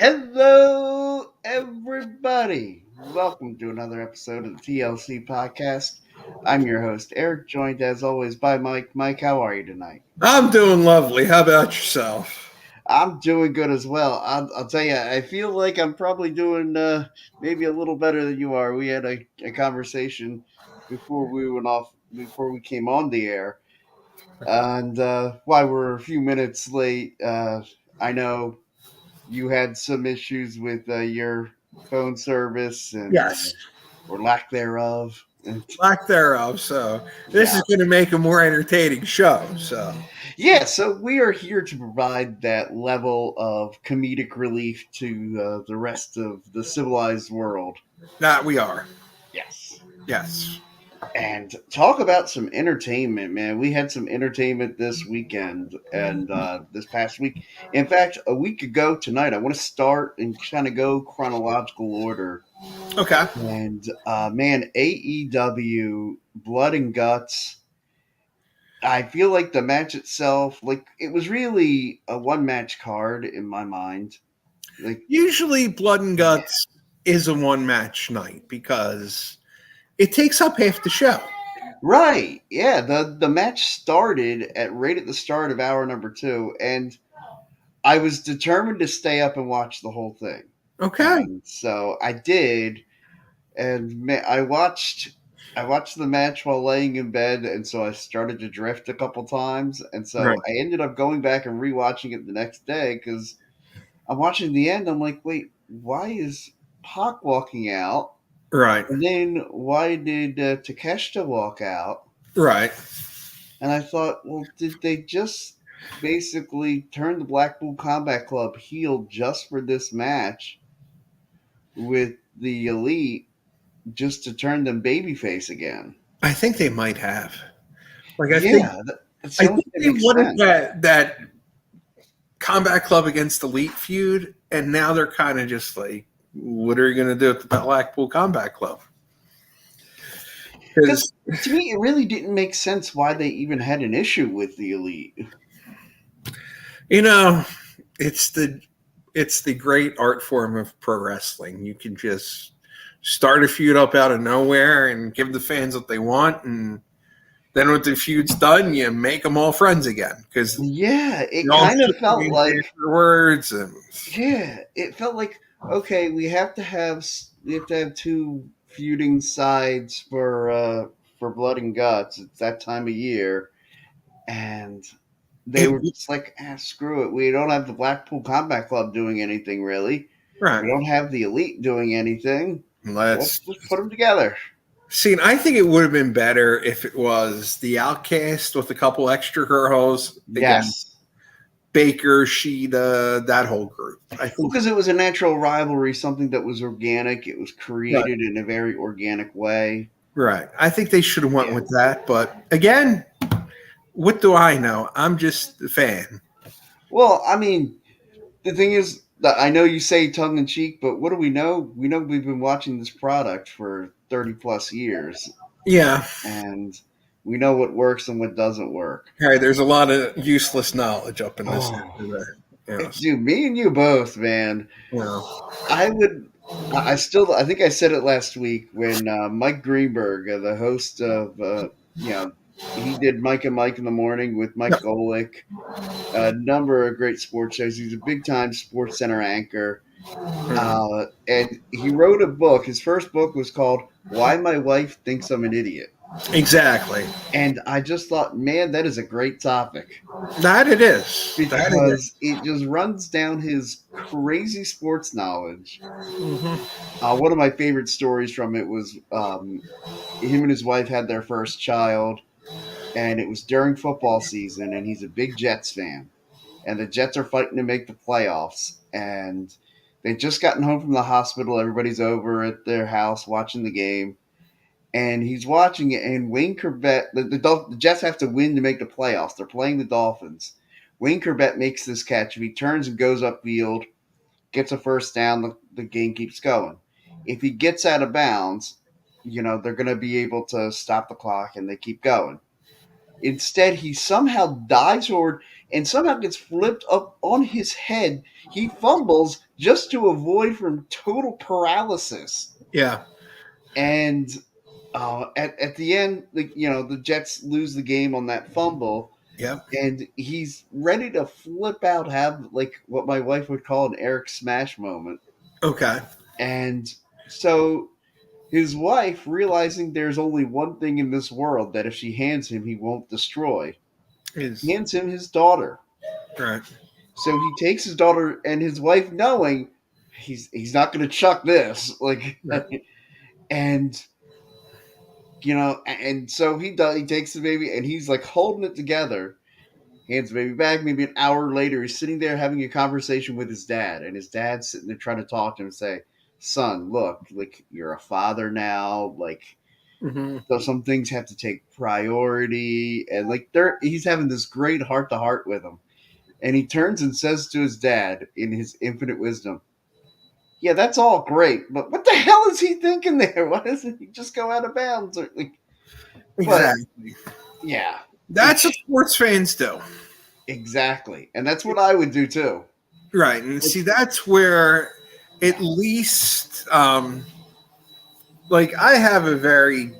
Hello, everybody. Welcome to another episode of the TLC Podcast. I'm your host, Eric, joined as always by Mike. Mike, how are you tonight? I'm doing lovely. How about yourself? I'm doing good as well. I'll tell you, I feel like I'm probably doing maybe a little better than you are. We had a conversation before we went off, before we came on the air, and why we're a few minutes late. I know you had some issues with your phone service and Yes, or lack thereof. And lack thereof. So this yeah, is going to make a more entertaining show. So yeah. So we are here to provide that level of comedic relief to the rest of the civilized world. that we are. Yes. Yes. And talk about some entertainment, man. We had some entertainment this weekend and this past week. In fact, a week ago tonight, I want to start and kind of go chronological order. Okay. And man, AEW Blood and Guts. I feel like the match itself, like it was really a one match card in my mind. Like, Usually, Blood and yeah, Guts is a one match night because it takes up half the show. right, yeah. The match started at right at the start of hour number 2, and I was determined to stay up and watch the whole thing, Okay. and so I did. And I watched the match while laying in bed, and so I started to drift a couple times, and so Right. I ended up going back and rewatching it the next day because I'm watching the end. I'm like, wait, why is Pac walking out? Right. And then why did Takeshita walk out? Right. And I thought, well, did they just basically turn the Blackpool Combat Club heel just for this match with the Elite, just to turn them babyface again? I think they might have. Like Yeah, that's I the only think thing that they makes wanted sense. that Combat Club against Elite feud, and now they're kind of just like, what are you going to do with the Blackpool Combat Club? Because Because to me, it really didn't make sense why they even had an issue with the Elite. you know, it's the great art form of pro wrestling. You can just start a feud up out of nowhere and give the fans what they want, and then when the feud's done, you make them all friends again because Yeah, you it all kind of shake felt hands like, afterwards. And yeah, it felt like, okay, we have to have two feuding sides for Blood and Guts. It's that time of year, and they it were just like, screw it. We don't have the Blackpool Combat Club doing anything really. We right. don't have the Elite doing anything. Let's Let's just put them together. see. And I think it would have been better if it was the Outcast with a couple extra girls against Yes. Baker, Sheeta, that whole group. I think Because it was a natural rivalry, something that was organic. It was right. created in a very organic way. Right. I think they should have went Yeah. with that. But again, what do I know? I'm just a fan. Well, I mean, the thing is that I know you say tongue in cheek, but what do we know? We know we've been watching this product for 30 plus years, Yeah. and we know what works and what doesn't work. All right. There's a lot of useless knowledge up in this. Oh, Yes. dude, me and you both, man. Yeah. I would. I think I said it last week when Mike Greenberg, the host of, he did Mike and Mike in the Morning with Mike Golick, a number of great sports shows. He's a big time Sports Center anchor. And he wrote a book. His first book was called Why My Wife Thinks I'm an Idiot. Exactly. And I just thought, man, that is a great topic That it is. That it is. because it just runs down his crazy sports knowledge. Mm-hmm. One of my favorite stories from it was him and his wife had their first child, and it was during football season, and he's a big Jets fan. And the Jets are fighting to make the playoffs, and they've just gotten home from the hospital. Everybody's over at their house watching the game, and he's watching it. And Wayne Corbett, the Jets have to win to make the playoffs. They're playing the Dolphins. Wayne Corbett makes this catch. If he turns and goes upfield, gets a first down, the game keeps going. If he gets out of bounds, they're going to be able to stop the clock, and they keep going. Instead, he somehow dives forward and somehow gets flipped up on his head. He fumbles just to avoid from total paralysis. Yeah. And at the end, the Jets lose the game on that fumble. Yep. And he's ready to flip out, have like what my wife would call an Eric Smash moment. Okay. And so his wife, realizing there's only one thing in this world that if she hands him, he won't destroy, hands him his daughter. Right. So he takes his daughter, and his wife, knowing he's not going to chuck this, like, Right. and and so he does. He takes the baby, and he's like holding it together. Hands the baby back. Maybe an hour later, he's sitting there having a conversation with his dad, and his dad's sitting there trying to talk to him and say, "Son, look, like you're a father now. Like, so some things have to take priority." And like he's having this great heart to heart with him, and he turns and says to his dad in his infinite wisdom, "Yeah, that's all great, but what the hell is he thinking there? Why doesn't he just go out of bounds?" Or, like, Exactly. yeah. That's what sports fans do. Exactly. And that's what I would do too. Right. And see, that's where at least, like, I have a very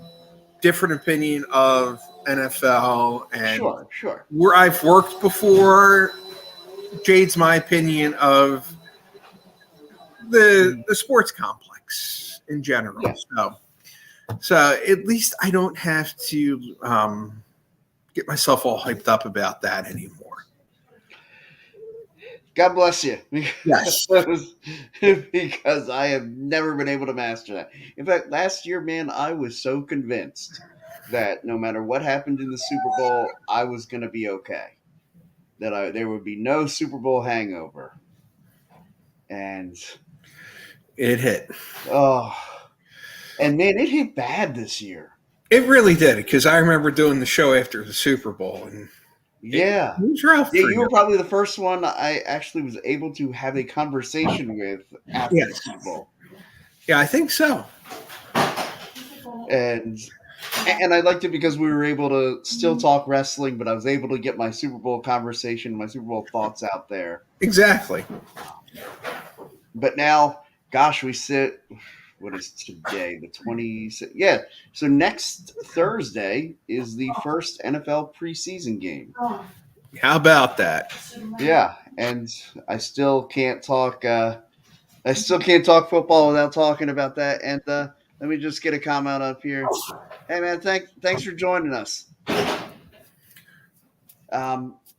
different opinion of NFL and Sure. where I've worked before. Jade's my opinion of the sports complex in general. Yeah. So at least I don't have to get myself all hyped up about that anymore. God bless you. Yes. Because I have never been able to master that. In fact, last year, man, I was so convinced that no matter what happened in the Super Bowl, I was going to be okay. That there would be no Super Bowl hangover. And it hit. Oh. And man, it hit bad this year. It really did, because I remember doing the show after the Super Bowl, and it was rough. Yeah, you were probably the first one I actually was able to have a conversation with after the Super Bowl. Yeah, I think so. And I liked it because we were able to still talk wrestling, but I was able to get my Super Bowl conversation, my Super Bowl thoughts out there. Exactly. But now, gosh, we sit. What is today? The 20th. Yeah. So next Thursday is the first NFL preseason game. How about that? Yeah, and I still can't talk. I still can't talk football without talking about that. And let me just get a comment up here. Hey, man, thanks for joining us.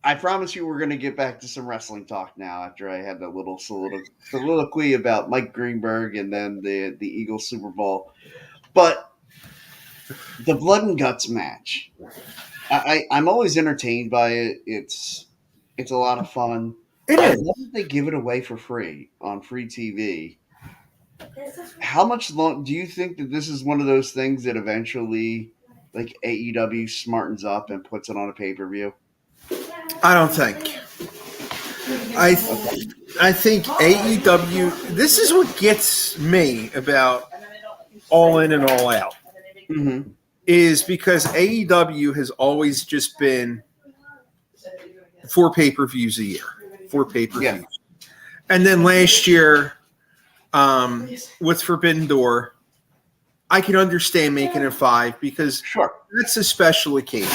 I promise you we're going to get back to some wrestling talk now after I had that little soliloquy about Mike Greenberg and then the Eagles Super Bowl. But the blood and guts match, I'm always entertained by it. It's a lot of fun. It is. I love that they give it away for free on free TV. How much long do you think that this is one of those things that eventually, like, AEW smartens up and puts it on a pay-per-view? I don't think. I think AEW. This is what gets me about All In and All Out. Mm-hmm. Is because AEW has always just been 4 pay-per-views a year. 4 pay-per-views. Yeah. And then last year, with Forbidden Door, I can understand making it 5 because that's a special occasion.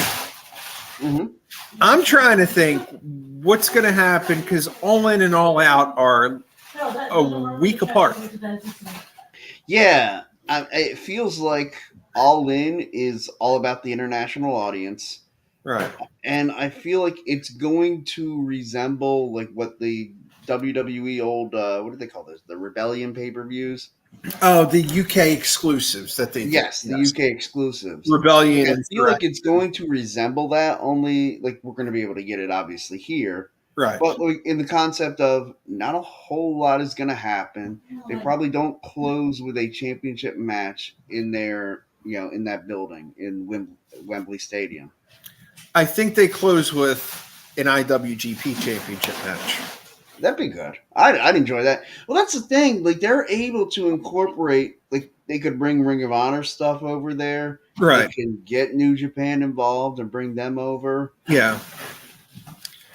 Mm-hmm. I'm trying to think what's going to happen because All In and All Out are a week apart. Yeah, it feels like All In is all about the international audience. Right. And I feel like it's going to resemble like what the WWE old, what do they call this? The Rebellion pay-per-views? Oh, the UK exclusives that they Yes, the UK exclusives. Rebellion. I feel like it's going to resemble that, only like we're going to be able to get it obviously here. Right. But like, in the concept of not a whole lot is going to happen. They probably don't close with a championship match in their, in that building in Wembley Stadium. I think they close with an IWGP championship match. That'd be good. I'd enjoy that. Well, that's the thing. Like, they're able to incorporate, like, they could bring Ring of Honor stuff over there. Right. They can get New Japan involved and bring them over. Yeah.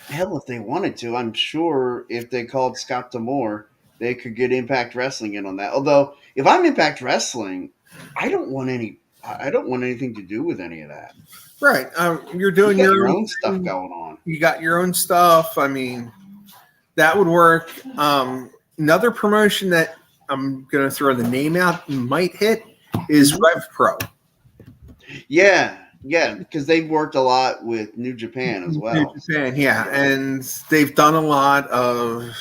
Hell, if they wanted to, I'm sure if they called Scott D'Amore, they could get Impact Wrestling in on that. Although, if I'm Impact Wrestling, I don't want any. I don't want anything to do with any of that. Right. You're You doing got your your own own stuff thing. going on. You got your own stuff. I mean, that would work. Another promotion that I'm going to throw the name out and might hit is Rev Pro. Yeah, because they've worked a lot with New Japan as well. New Japan, yeah, and they've done a lot of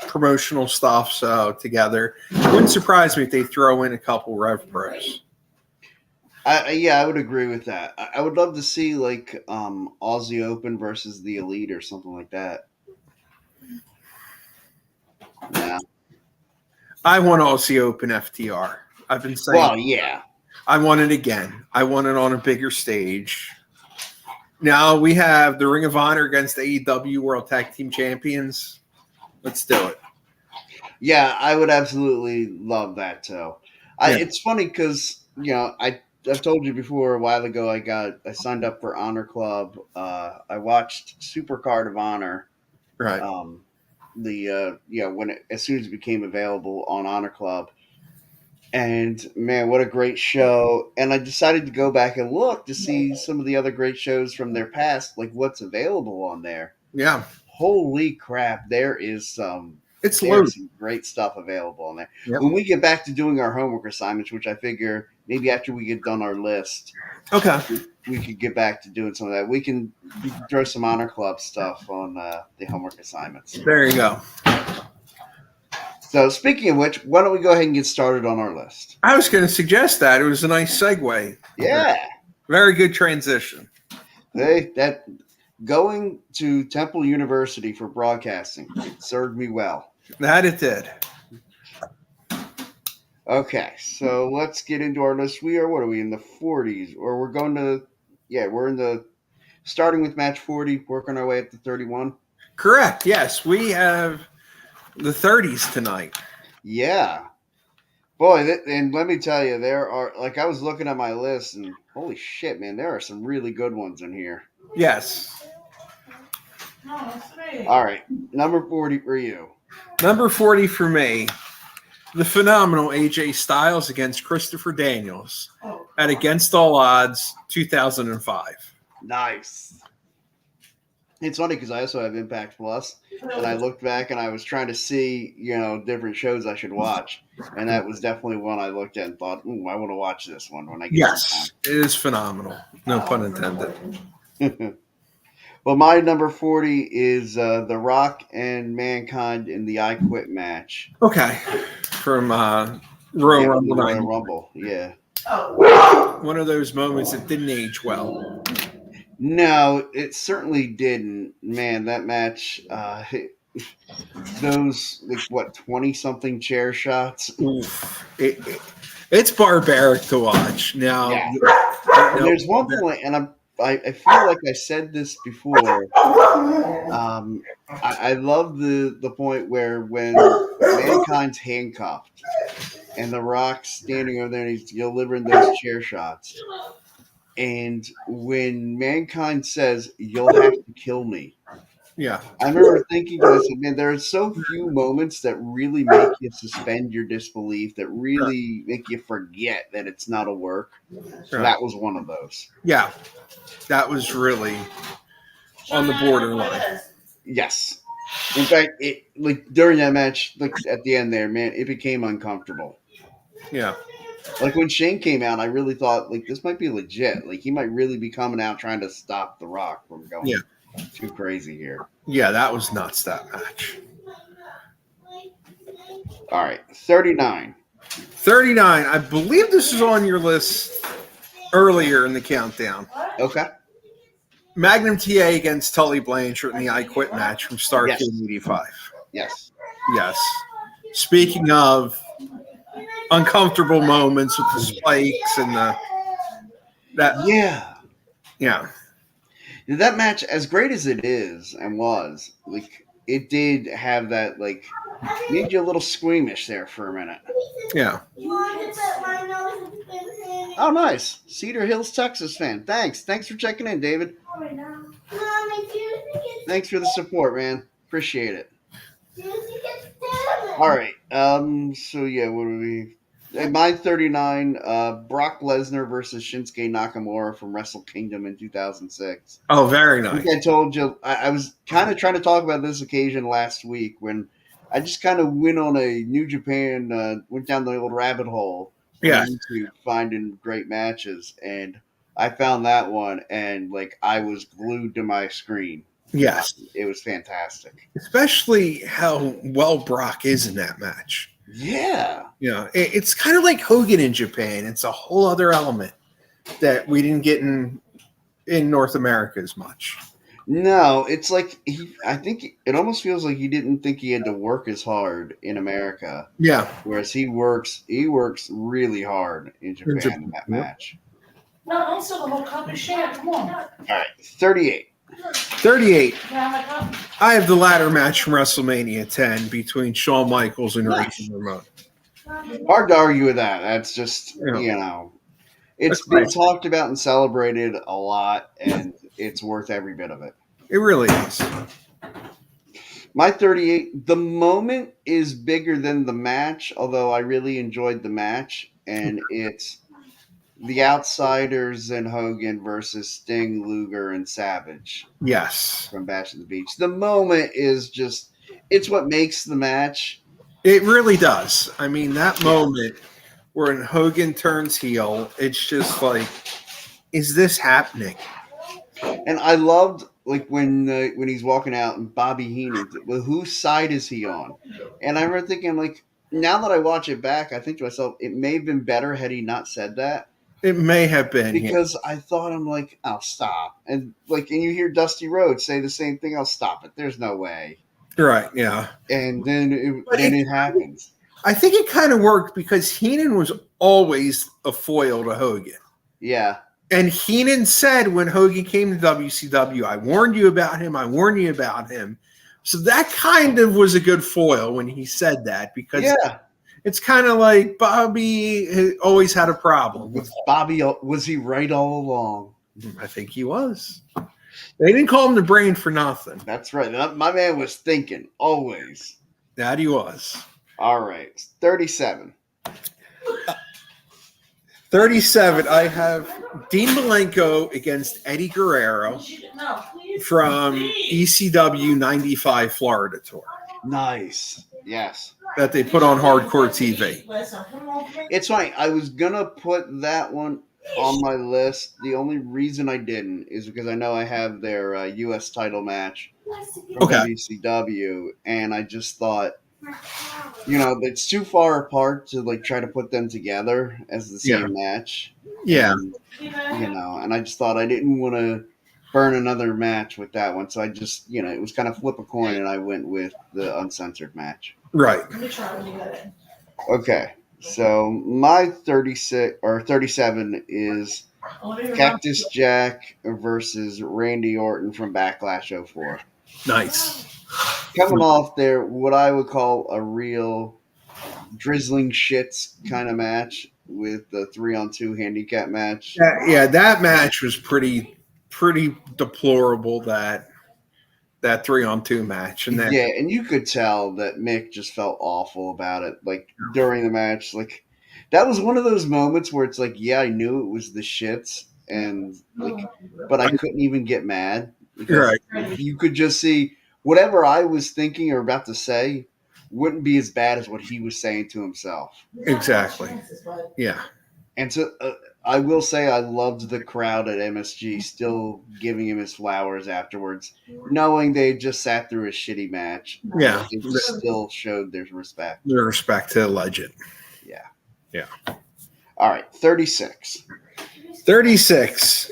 promotional stuff. So together, it wouldn't surprise me if they throw in a couple Rev Pros. I would agree with that. I would love to see like Aussie Open versus the Elite or something like that. Yeah. I want Aussie Open FTR. I've been saying. Well, yeah. I want it again. I want it on a bigger stage. Now we have the Ring of Honor against AEW World Tag Team Champions. Let's do it. Yeah, I would absolutely love that too. It's funny because I've told you before a while ago. I signed up for Honor Club. I watched Supercard of Honor. Right. As soon as it became available on Honor Club. And man, what a great show. And I decided to go back and look to see some of the other great shows from their past, like what's available on there. Yeah. Holy crap, there is some great stuff available on there. Yep. When we get back to doing our homework assignments, which I figure maybe after we get done our list, okay, we could get back to doing some of that. We can throw some Honor Club stuff on the homework assignments. There you go. So speaking of which, why don't we go ahead and get started on our list? I was going to suggest that. It was a nice segue. Yeah. Very good transition. That going to Temple University for broadcasting, it served me well. That it did. Okay, so let's get into our list. What are we, in the 40s? Or we're in the, starting with match 40, working our way up to 31? Correct, yes. We have the 30s tonight. Yeah. Boy, and let me tell you, there are, like, I was looking at my list, and holy shit, man, there are some really good ones in here. Yes. All right, number 40 for you. Number 40 for me, the phenomenal AJ Styles against Christopher Daniels at Against All Odds 2005. Nice. It's funny because I also have Impact Plus, and I looked back and I was trying to see, different shows I should watch, and that was definitely one I looked at and thought, I want to watch this one when I get some time. It is phenomenal. No pun intended. Well, my number 40 is The Rock and Mankind in the I Quit match. Okay. From Royal Rumble. Royal Rumble, yeah. One of those moments that didn't age well. No, it certainly didn't. Man, that match, those, 20-something chair shots? It's barbaric to watch. Now, there's one point, and I feel like I said this before. I love the point where when Mankind's handcuffed and The Rock's standing over there and he's delivering those chair shots. And when Mankind says, "You'll have to kill me." Yeah. I remember thinking to myself, man, there are so few moments that really make you suspend your disbelief, that really make you forget that it's not a work. So that was one of those. Yeah. That was really on the borderline. Yes. In fact, during that match, at the end there, man, it became uncomfortable. Yeah. Like when Shane came out, I really thought, this might be legit. He might really be coming out trying to stop The Rock from going too crazy here. Yeah, that was nuts, that match. All right, 39. 39. I believe this is on your list earlier in the countdown. Okay. Magnum TA against Tully Blanchard in the I Quit match from Starrcade 85. Yes. Yes. Speaking of uncomfortable moments with the spikes and that. Yeah. That match, as great as it is and was, it did have that, made you a little squeamish there for a minute. Yeah. Oh, nice. Cedar Hills, Texas fan. Thanks for checking in, David. Thanks for the support, man. Appreciate it. All right. So yeah, what do we? At my 39, Brock Lesnar versus Shinsuke Nakamura from Wrestle Kingdom in 2006. Oh, very I think nice. I told you I was kind of trying to talk about this occasion last week when I just kind of went on a New Japan, went down the old rabbit hole on Yes. YouTube finding great matches, and I found that one, and like I was glued to my screen. Yes. It was fantastic. Especially how well Brock is in that match. Yeah. It's kind of like Hogan in Japan. It's a whole other element that we didn't get in North America as much. No, it's like I think it almost feels like he didn't think he had to work as hard in America. Yeah. Whereas he works really hard in Japan in that match. No, don't sell the whole cup of shit. Come on. All right, 38. 38. I have the ladder match from WrestleMania 10 between Shawn Michaels and Razor Ramon. Hard to argue with that. That's just, it's been talked about and celebrated a lot, and it's worth every bit of it. It really is. My 38, the moment is bigger than the match, although I really enjoyed the match, and it's the Outsiders and Hogan versus Sting, Luger, and Savage. Yes. From Bash at the Beach. The moment is just, it's what makes the match. It really does. I mean, that moment when Hogan turns heel, it's just like, is this happening? And I loved, like, when he's walking out and Bobby Heenan, well, whose side is he on? And I remember thinking, like, now that I watch it back, I think to myself, it may have been better had he not said that. It may have been. Because I thought, I'm like, I'll stop. And you hear Dusty Rhodes say the same thing, I'll stop it. There's no way. Right, yeah. And then it happens. I think it kind of worked because Heenan was always a foil to Hogan. Yeah. And Heenan said when Hogan came to WCW, I warned you about him. I warned you about him. So that kind of was a good foil when he said that because it's kind of like Bobby always had a problem. With Bobby, was he right all along? I think he was. They didn't call him the brain for nothing. That's right. My man was thinking, always. That he was. All right. 37. 37, I have Dean Malenko against Eddie Guerrero from ECW 95 Florida Tour. Nice. Yes. That they put on Hardcore TV. It's funny. I was going to put that one on my list. The only reason I didn't is because I know I have their U.S. title match from WCW, and I just thought, it's too far apart to like try to put them together as the same match. Yeah. And I just thought I didn't want to burn another match with that one. So I just, it was kind of flip a coin, and I went with the uncensored match. Right. Okay. So my 36 or 37 is Cactus Jack versus Randy Orton from Backlash 04. Nice. Coming off there, what I would call a real drizzling shits kind of match with the 3-on-2 handicap match. Yeah, that match was pretty deplorable. That 3-on-2 match, and then and you could tell that Mick just felt awful about it. Like during the match, like that was one of those moments where it's like, I knew it was the shits, and like, but I couldn't even get mad because you could just see whatever I was thinking or about to say wouldn't be as bad as what he was saying to himself. Exactly. Yeah. And so I will say I loved the crowd at MSG still giving him his flowers afterwards, knowing they just sat through a shitty match. Yeah. It still showed their respect. Their respect to the legend. Yeah. Yeah. All right. 36. 36.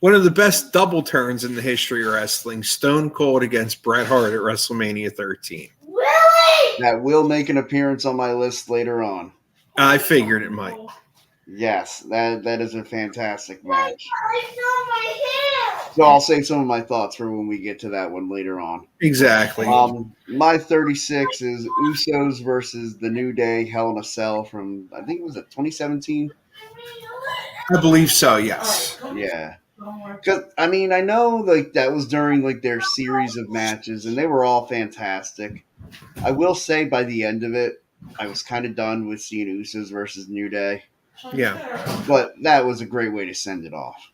One of the best double turns in the history of wrestling, Stone Cold against Bret Hart at WrestleMania 13. Really? That will make an appearance on my list later on. I figured it might. Yes, that is a fantastic match. I saw my hair. So I'll save some of my thoughts for when we get to that one later on. Exactly. My 36 is Usos versus the New Day Hell in a Cell from, I think it was 2017. I believe so, yes. Yeah. Because I mean, I know like that was during like their series of matches, and they were all fantastic. I will say by the end of it, I was kind of done with seeing Usos versus New Day, Yeah. but that was a great way to send it off.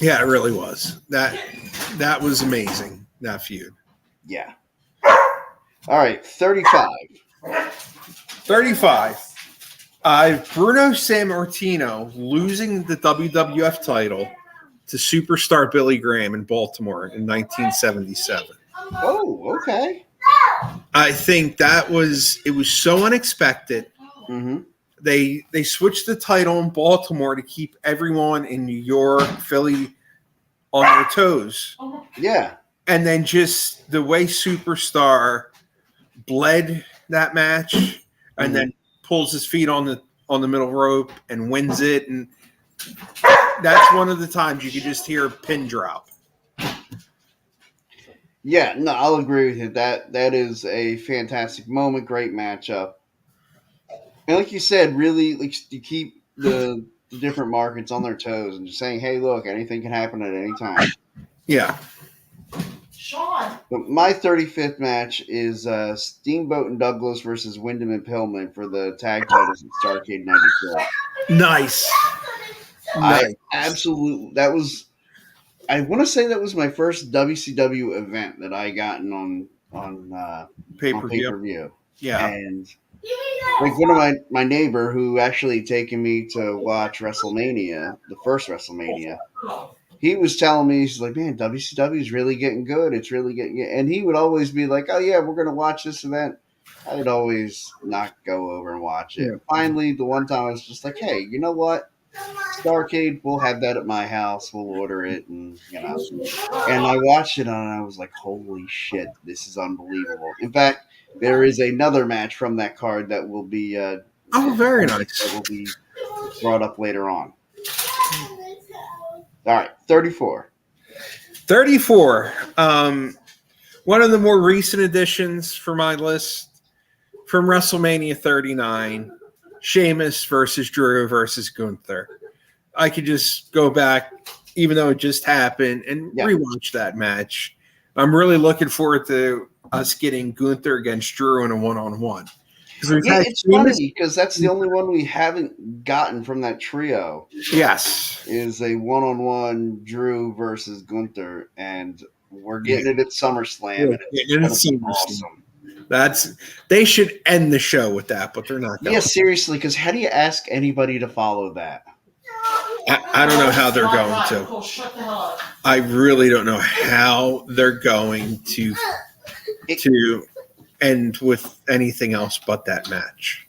Yeah, it really was. That was amazing, that feud. Yeah. All right, 35. 35. Bruno Sammartino losing the WWF title to superstar Billy Graham in Baltimore in 1977. Oh, okay. I think it was so unexpected. Mm-hmm. They switched the title in Baltimore to keep everyone in New York, Philly on their toes. Yeah. And then just the way Superstar bled that match and then pulls his feet on the middle rope and wins it, and that's one of the times you could just hear a pin drop. Yeah, no, I'll agree with you. That is a fantastic moment, great matchup. And like you said, really like you keep the different markets on their toes and just saying, hey, look, anything can happen at any time. Yeah. Sean. But my 35th match is Steamboat and Douglas versus Wyndham and Pillman for the tag titles at Starrcade 94. Nice. I want to say that was my first WCW event that I gotten on pay-per-view. Yeah. And like one of my neighbor who actually taken me to watch WrestleMania, the first WrestleMania, he was telling me, he's like, man, WCW is really getting good. It's really getting good. And he would always be like, oh, yeah, we're going to watch this event. I'd always not go over and watch it. Yeah. Finally, the one time I was just like, hey, you know what? Starrcade, we'll have that at my house. We'll order it. And, and I watched it and I was like, holy shit, this is unbelievable. In fact, there is another match from that card that will be very nice. That will be brought up later on. All right, 34. 34. One of the more recent additions for my list from WrestleMania 39, Sheamus versus Drew versus Gunther. I could just go back, even though it just happened, and rewatch that match. I'm really looking forward to us getting Gunther against Drew in a one-on-one. Yeah, it's funny because that's the only one we haven't gotten from that trio. Yes. Is a one-on-one Drew versus Gunther, and we're getting it at SummerSlam, and it's awesome. They should end the show with that, but they're not going. Yeah, seriously, because how do you ask anybody to follow that? I don't know how they're going to. I really don't know how they're going to end with anything else but that match.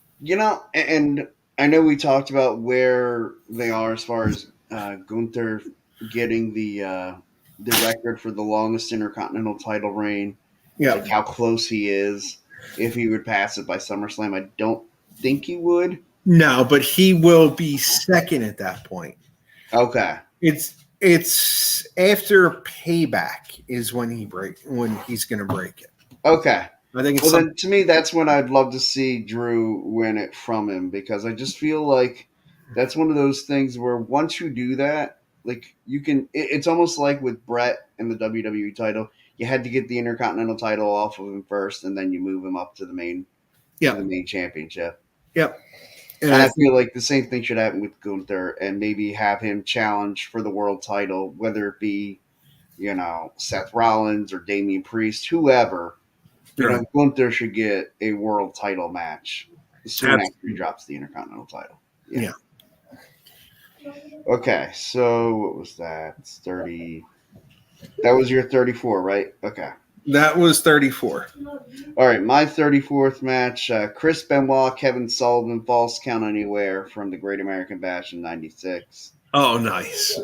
And I know we talked about where they are as far as Gunther getting the record for the longest Intercontinental title reign. Yeah, like how close he is. If he would pass it by SummerSlam, I don't think he would. No, but he will be second at that point. Okay, it's after Payback is when he's going to break it. Okay. I think it's then to me, that's when I'd love to see Drew win it from him, because I just feel like that's one of those things where once you do that, like you can, it's almost like with Brett and the WWE title, you had to get the Intercontinental title off of him first, and then you move him up to the main, to the main championship. Yep. And I feel like the same thing should happen with Gunther, and maybe have him challenge for the world title, whether it be, Seth Rollins or Damian Priest, whoever. Gunther should get a world title match soon after he drops the Intercontinental title. Yeah. Okay, so what was that? It's 30. That was your 34, right? Okay. That was 34. All right, my 34th match, Chris Benoit, Kevin Sullivan, Falls Count Anywhere from the Great American Bash in 96. Oh, nice.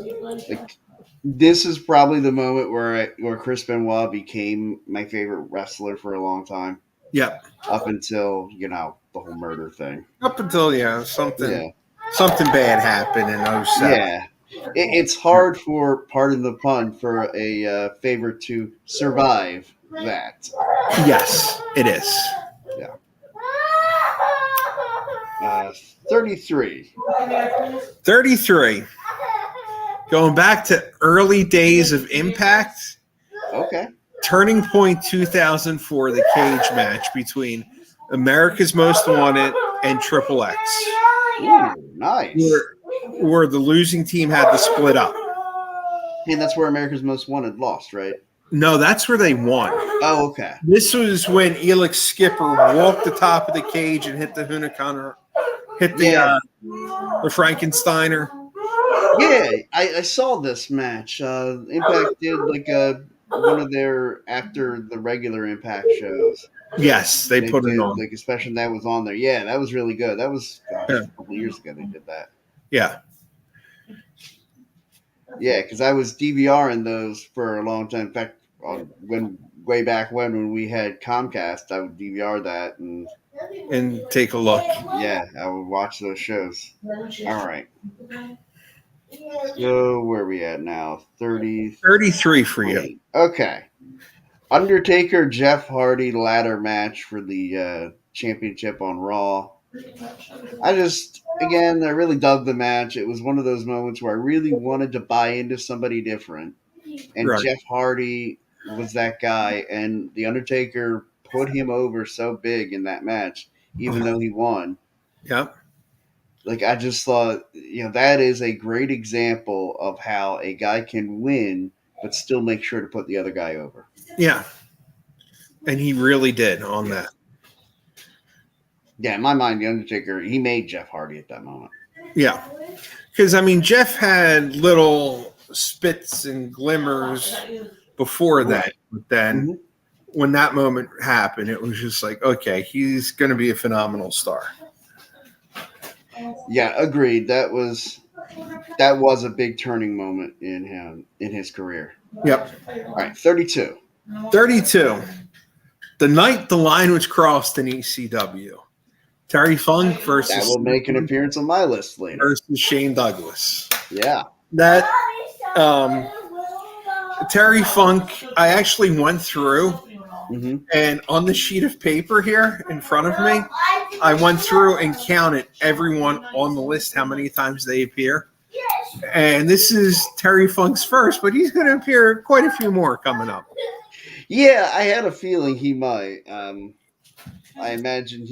This is probably the moment where Chris Benoit became my favorite wrestler for a long time. Yep. Up until, the whole murder thing. Up until, something bad happened in 07. Yeah. It's hard for, pardon the pun, for a favorite to survive that. Yes, it is. Yeah. 33. 33. Going back to early days of Impact, Okay. Turning Point 2004, the cage match between America's Most Wanted and Triple X, Ooh, nice. where the losing team had to split up. And that's where America's Most Wanted lost, right? No, that's where they won. Oh, okay. This was when Elix Skipper walked the top of the cage and hit the Hunacana, hit the Frankensteiner. Yeah, I saw this match. Impact did like one of their after the regular Impact shows. Yes, they put did, it on. like especially that was on there. Yeah, that was really good. That was a couple years ago they did that. Yeah. Yeah, because I was DVRing those for a long time. In fact, way back when we had Comcast, I would DVR that and take a look. Yeah, I would watch those shows. All right. So where are we at now? 33 for you. Okay. Undertaker Jeff Hardy ladder match for the championship on Raw. I really dug the match. It was one of those moments where I really wanted to buy into somebody different. And Right. Jeff Hardy was that guy. And The Undertaker put him over so big in that match, even though he won. Yep. Like, I just thought, that is a great example of how a guy can win, but still make sure to put the other guy over. Yeah. And he really did on that. Yeah, in my mind, The Undertaker, he made Jeff Hardy at that moment. Yeah. Because, Jeff had little spits and glimmers before that. But then when that moment happened, it was just like, okay, he's going to be a phenomenal star. Yeah, agreed. That was a big turning moment in his career. Yep. All right, 32. 32. The night the line was crossed in ECW. Terry Funk versus That will make an appearance on my list later. Versus Shane Douglas. Yeah. That Terry Funk, I actually went through and on the sheet of paper here in front of me, I went through and counted everyone on the list, how many times they appear. And this is Terry Funk's first, but he's going to appear quite a few more coming up. Yeah, I had a feeling he might. I imagine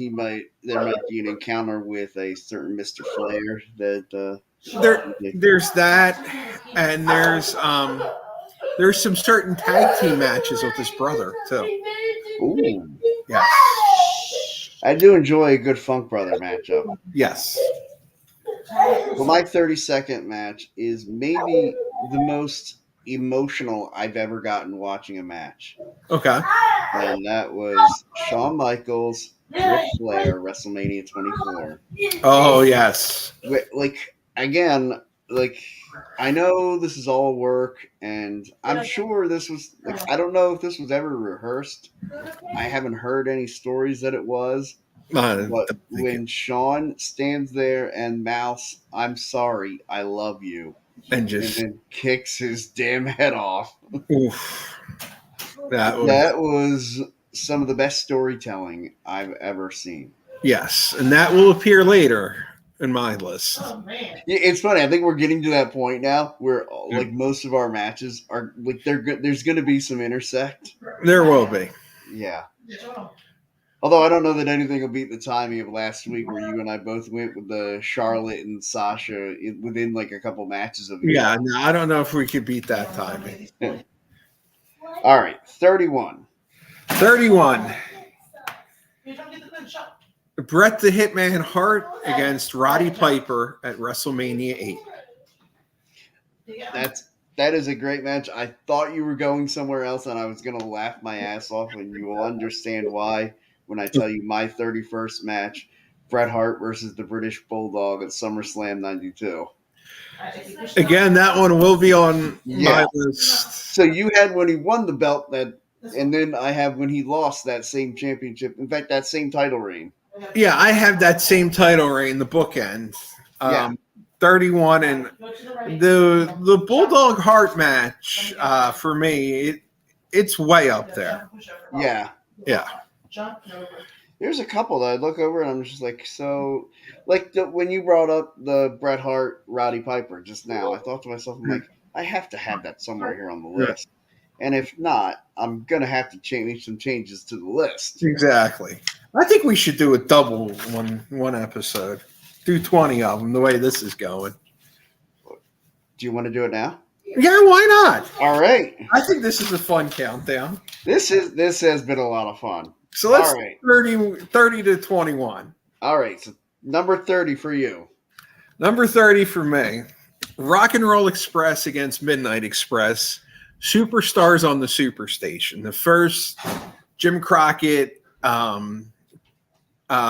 there might be an encounter with a certain Mr. Flair that there's that, and there's some certain tag team matches with his brother too. Ooh. Yeah. I do enjoy a good Funk Brother matchup. Yes. Well, my 32nd match is maybe the most emotional I've ever gotten watching a match. Okay. And that was Shawn Michaels, Ric Flair, WrestleMania 24. Oh, yes. I know this is all work, and I'm sure this was, I don't know if this was ever rehearsed. I haven't heard any stories that it was. But when Shawn stands there and mouths, "I'm sorry, I love you," and then kicks his damn head off. Oof. That was some of the best storytelling I've ever seen. Yes, and that will appear later in my list. Oh, man. Yeah, it's funny. I think we're getting to that point now where like most of our matches are like there's going to be some intersect. There will be. Yeah. Although I don't know that anything will beat the timing of last week where you and I both went with the Charlotte and Sasha within like a couple matches of each. Yeah, no, I don't know if we could beat that timing. All right, 31. 31. Bret the Hitman Hart against Roddy Piper at WrestleMania 8. That is a great match. I thought you were going somewhere else, and I was going to laugh my ass off, and you will understand why when I tell you my 31st match, Bret Hart versus the British Bulldog at SummerSlam 92. Again, that one will be on my list. So you had when he won the belt, and then I have when he lost that same championship. In fact, that same title reign. Yeah, I have that same title reign, the bookend. 31, and the Bulldog Hart match for me, it's way up there. Yeah. Yeah. There's a couple that I look over and I'm just like, so, like when you brought up the Bret Hart Roddy Piper just now, I thought to myself, I'm like, I have to have that somewhere here on the Yeah, list. And if not, I'm gonna have to make some changes to the list. exactly. I think we should do a double one episode. Do 20 of them the way this is going. Do you want to do it now? Yeah, why not? All right. I think this is a fun countdown. This has been a lot of fun. So let's All right. 30 to 21. All right. So number 30 for you. Number 30 for me. Rock and Roll Express against Midnight Express. Superstars on the Superstation. The first Jim Crockett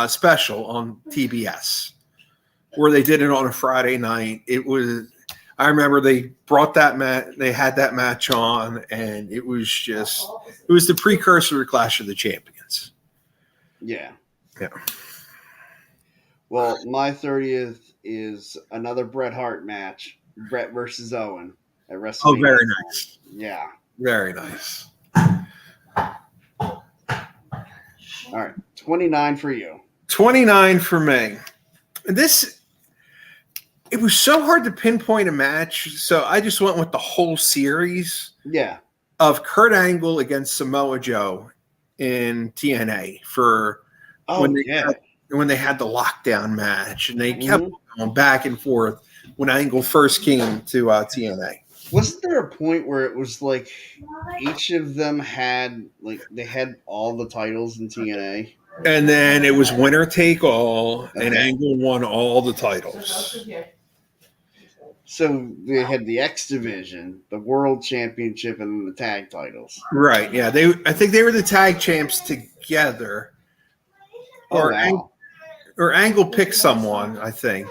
special on TBS, where they did it on a Friday night. I remember they brought that they had that match on, and it was the precursor to Clash of the Champions. Yeah. Yeah. Well, my 30th is another Bret Hart match. Bret versus Owen at WrestleMania. Oh, very nice. Yeah. Very nice. All right. 29 for you. 29 for me. It was so hard to pinpoint a match, so I just went with the whole series Yeah. of Kurt Angle against Samoa Joe in TNA when they had the lockdown match, and they kept going back and forth when Angle first came to TNA. Wasn't there a point where it was like each of them had they had all the titles in TNA? And then it was winner take all, and Angle won all the titles. So they had the X Division, the World Championship, and then the tag titles. Right, yeah. I think they were the tag champs together. Or Angle picked someone, I think.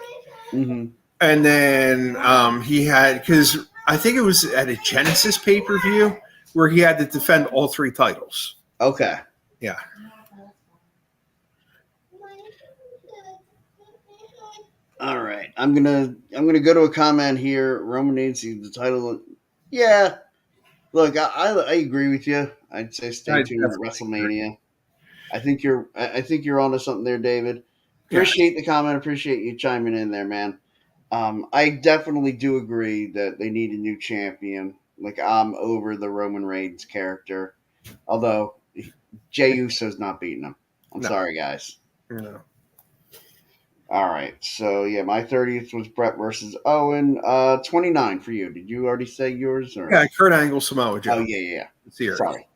Mm-hmm. And then he had, because I think it was at a Genesis pay-per-view where he had to defend all three titles. Okay. Yeah. All right. I'm gonna go to a comment here. Roman needs the title. Yeah. Look, I agree with you. I'd say stay tuned at WrestleMania. I think you're onto something there, David. Appreciate the comment. Appreciate you chiming in there, man. I definitely do agree that they need a new champion. Like, I'm over the Roman Reigns character. Although, Jey Uso's not beating him. I'm sorry, guys. No. All right. So, yeah, my 30th was Bret versus Owen. 29 for you. Did you already say yours? Or? Yeah, Kurt Angle, Samoa Joe. Oh, yeah. Series. Sorry.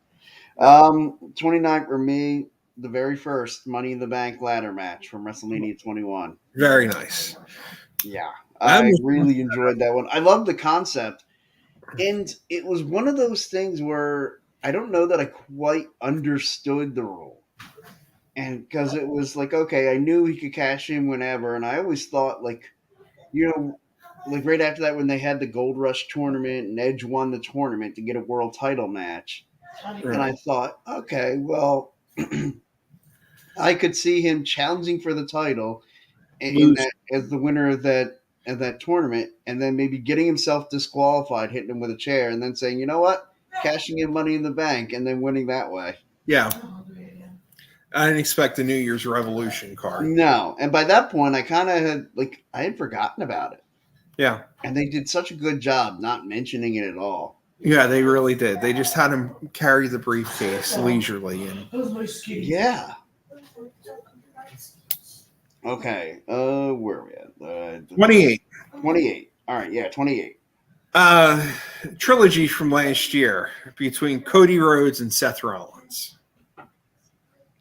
29 for me, the very first Money in the Bank ladder match from WrestleMania 21. Very nice. Yeah. I really enjoyed that one. I love the concept. And it was one of those things where I don't know that I quite understood the rule. And because it was like, okay, I knew he could cash in whenever. And I always thought, like right after that, when they had the Gold Rush tournament and Edge won the tournament to get a world title match. Right. And I thought, okay, well, I could see him challenging for the title as the winner of that tournament, and then maybe getting himself disqualified, hitting him with a chair, and then saying, you know what, cashing in Money in the Bank, and then winning that way. Yeah. I didn't expect a New Year's Revolution card. No. And by that point, I kind of had forgotten about it. Yeah. And they did such a good job not mentioning it at all. Yeah, they really did. They just had him carry the briefcase leisurely. Yeah. Okay. Where are we at? 28. 28. All right. Yeah, 28. Trilogy from last year between Cody Rhodes and Seth Rollins.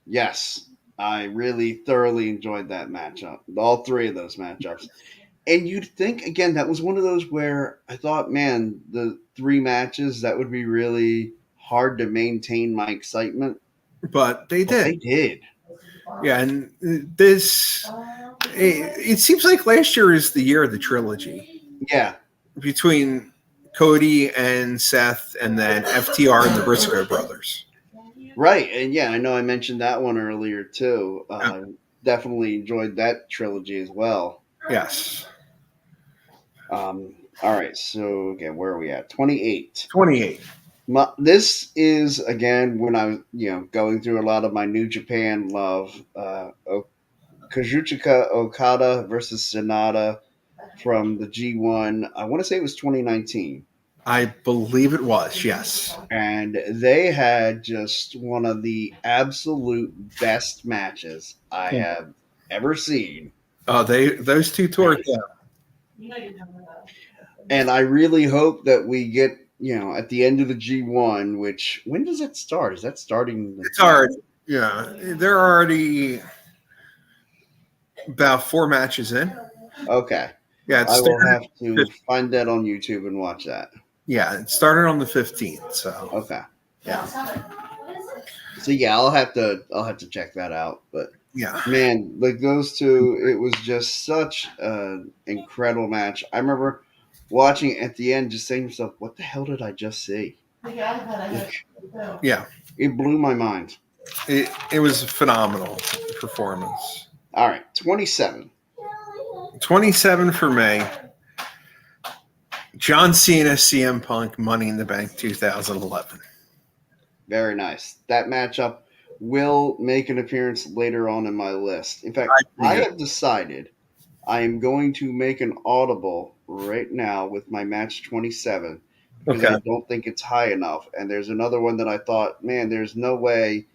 Yes. I really thoroughly enjoyed that matchup. All three of those matchups. And you'd think, again, that was one of those where I thought, man, the three matches, that would be really hard to maintain my excitement. But they did. They did. Yeah, and it seems like last year is the year of the trilogy. Yeah. Between Cody and Seth, and then FTR and the Briscoe brothers. Right. And yeah, I know I mentioned that one earlier too. Definitely enjoyed that trilogy as well. Yes. All right. So again, where are we at? 28. 28. This is again when I was going through a lot of my New Japan love. Kazuchika Okada versus Sonata from the G1. I want to say it was 2019. I believe it was, yes. And they had just one of the absolute best matches I have ever seen. Oh, those two tore it down. And I really hope that we get, at the end of the G1, which, when does it start? Is that starting? It's already, yeah. They're already about 4 matches in. Okay. Yeah, I will have to find that on YouTube and watch that. Yeah, it started on the 15th. So okay. Yeah. So yeah, I'll have to check that out. But yeah, man, like those two, it was just such an incredible match. I remember watching at the end, just saying to myself, "What the hell did I just see?" Yeah, it blew my mind. It was a phenomenal performance. All right, 27. 27 for me. John Cena, CM Punk, Money in the Bank 2011. Very nice. That matchup will make an appearance later on in my list. In fact, I have decided I am going to make an audible right now with my match 27 because I don't think it's high enough. And there's another one that I thought, man, there's no way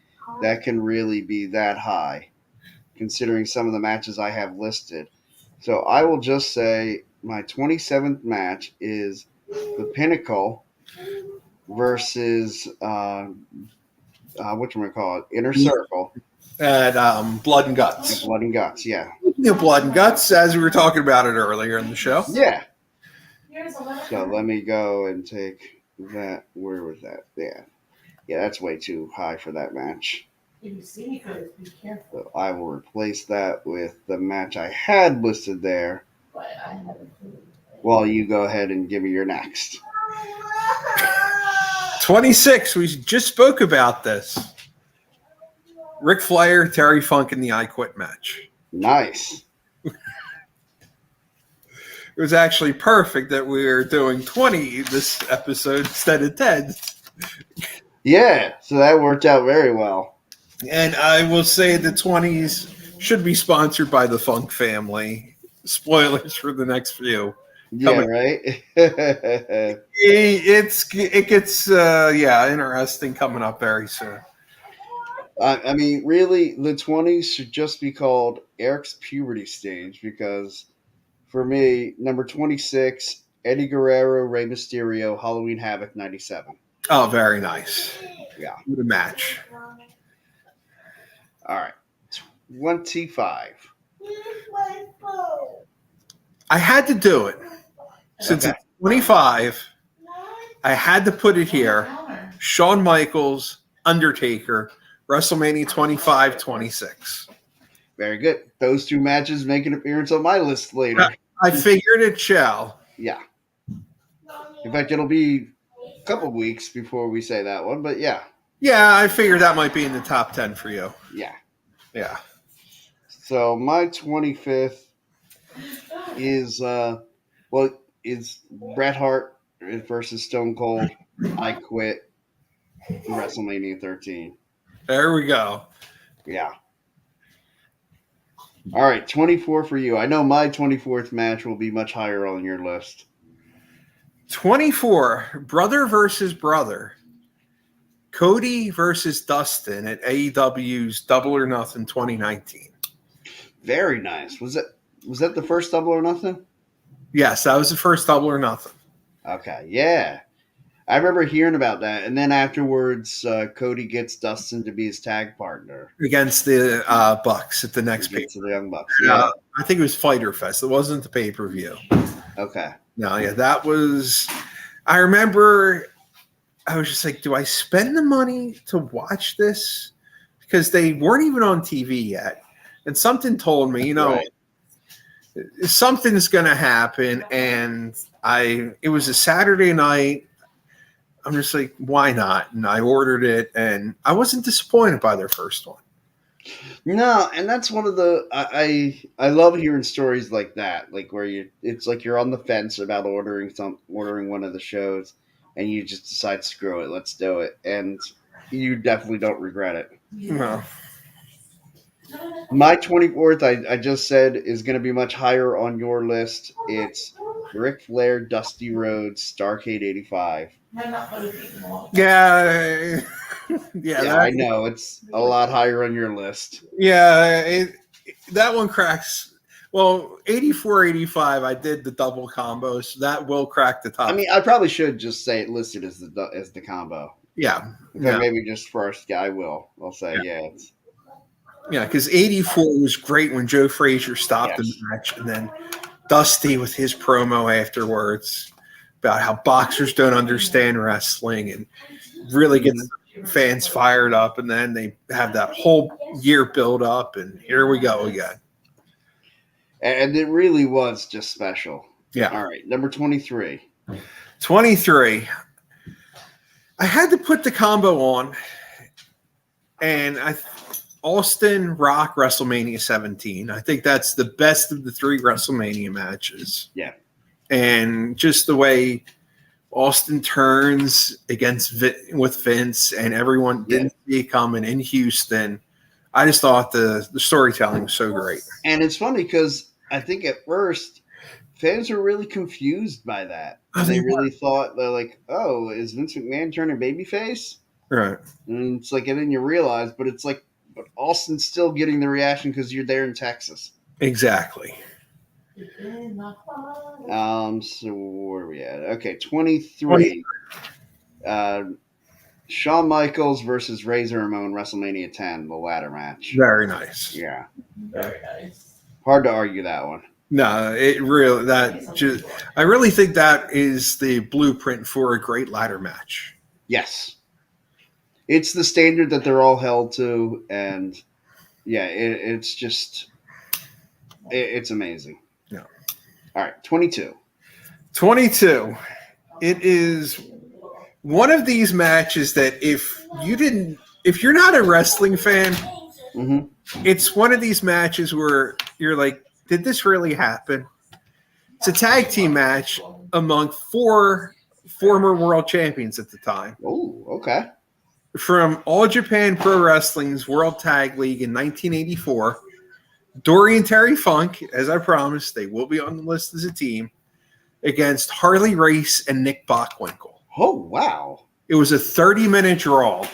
that can really be that high considering some of the matches I have listed. So I will just say my 27th match is the Pinnacle versus Inner Circle at Blood and Guts. Blood and Guts, yeah. Blood and Guts, as we were talking about it earlier in the show. Yeah. So let me go and take that. Where was that? Yeah. Yeah, that's way too high for that match. So I will replace that with the match I had listed there. While you go ahead and give me your next. 26. We just spoke about this. Ric Flair, Terry Funk in the I Quit match. Nice. It was actually perfect that we were doing 20 this episode instead of 10. Yeah, so that worked out very well. And I will say the 20s should be sponsored by the Funk family. Spoilers for the next few. Yeah, right? It gets interesting coming up very soon. I mean, really, the 20s should just be called Eric's puberty stage because for me, number 26, Eddie Guerrero, Rey Mysterio, Halloween Havoc 97. Oh, very nice. Yeah. What a match. All right. 25. I had to do it. Since it's 25, I had to put it here. Shawn Michaels, Undertaker, WrestleMania 25-26. Very good. Those two matches make an appearance on my list later. I figured it shall. Yeah. In fact, it'll be a couple weeks before we say that one, but yeah. Yeah, I figured that might be in the top 10 for you. Yeah. Yeah. So my 25th is Bret Hart versus Stone Cold. I Quit. WrestleMania 13. There we go. Yeah. All right, 24 for you. I know my 24th match will be much higher on your list. 24, brother versus brother. Cody versus Dustin at AEW's Double or Nothing 2019. Very nice. Was that the first Double or Nothing? Yes, that was the first Double or Nothing. Okay, yeah. I remember hearing about that. And then afterwards, Cody gets Dustin to be his tag partner. Against the Bucks at the next pay. The Young Bucks, yeah. I think it was Fyter Fest. It wasn't the pay-per-view. Okay. No, yeah, that was – I remember I was just like, do I spend the money to watch this? Because they weren't even on TV yet. And something told me, something's going to happen. And it was a Saturday night. I'm just like, why not? And I ordered it, and I wasn't disappointed by their first one. No, and that's one of the I love hearing stories like that, like where it's like you're on the fence about ordering one of the shows, and you just decide, screw it, let's do it. And you definitely don't regret it. No. My 24th, I just said, is going to be much higher on your list. It's Ric Flair, Dusty Rhodes, Starrcade 85. Yeah. Yeah, I know. It's a lot higher on your list. Yeah, that one cracks. Well, 84, 85, I did the double combo, so that will crack the top. I mean, I probably should just say it listed as the combo. Yeah. Maybe just first, yeah, I'll say, it's. Yeah, because 84 was great when Joe Frazier stopped the match, and then Dusty with his promo afterwards about how boxers don't understand wrestling and really gets fans fired up, and then they have that whole year build up, and here we go again. And it really was just special. Yeah. All right, number 23. 23. I had to put the combo on, and Austin Rock WrestleMania 17. I think that's the best of the 3 WrestleMania matches. Yeah. And just the way Austin turns with Vince and everyone didn't see it coming in Houston. I just thought the storytelling was so great. And it's funny because I think at first fans were really confused by that. They really thought, they're like, oh, is Vince McMahon turning babyface? Right. And it's like, and then you realize, but it's like, but Austin's still getting the reaction because you're there in Texas. Exactly. So where are we at? Okay, 23. Shawn Michaels versus Razor Ramon, WrestleMania 10, the ladder match. Very nice. Yeah. Very nice. Hard to argue that one. No, I really think that is the blueprint for a great ladder match. Yes. It's the standard that they're all held to, and it's just it's amazing. Yeah. All right, 22. 22. It is one of these matches that if you're not a wrestling fan, it's one of these matches where you're like, did this really happen? It's a tag team match among 4 former world champions at the time. Oh, okay. From All Japan Pro Wrestling's World Tag League in 1984, Dory and Terry Funk, as I promised, they will be on the list as a team, against Harley Race and Nick Bockwinkel. Oh, wow. It was a 30-minute draw.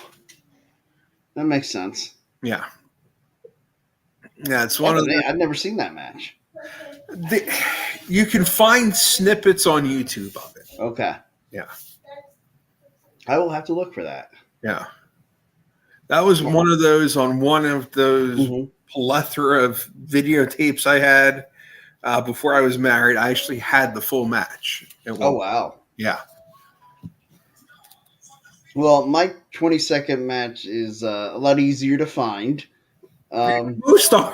That makes sense. Yeah. Yeah, it's one of the... I've never seen that match. You can find snippets on YouTube of it. Okay. Yeah. I will have to look for that. Yeah. That was one of those plethora of videotapes I had before I was married. I actually had the full match. Oh, wow. Yeah. Well, my 22nd match is a lot easier to find. Blue Star.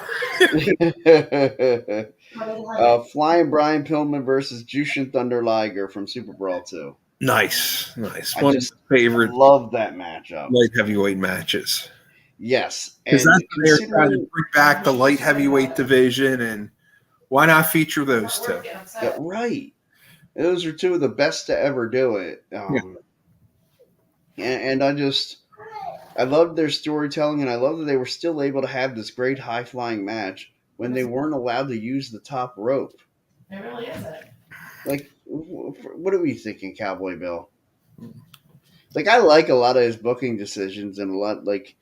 Flying Brian Pillman versus Jushin Thunder Liger from Super Brawl 2. Nice. I One of my favorite love that matchup. light heavyweight matches. Yes. Because they're trying to bring back the light heavyweight division, and why not feature those 2? Yeah, right. Those are 2 of the best to ever do it. And I loved their storytelling, and I love that they were still able to have this great high-flying match when they weren't allowed to use the top rope. It really isn't. Like, what are we thinking, Cowboy Bill? Like, I like a lot of his booking decisions, and a lot, like,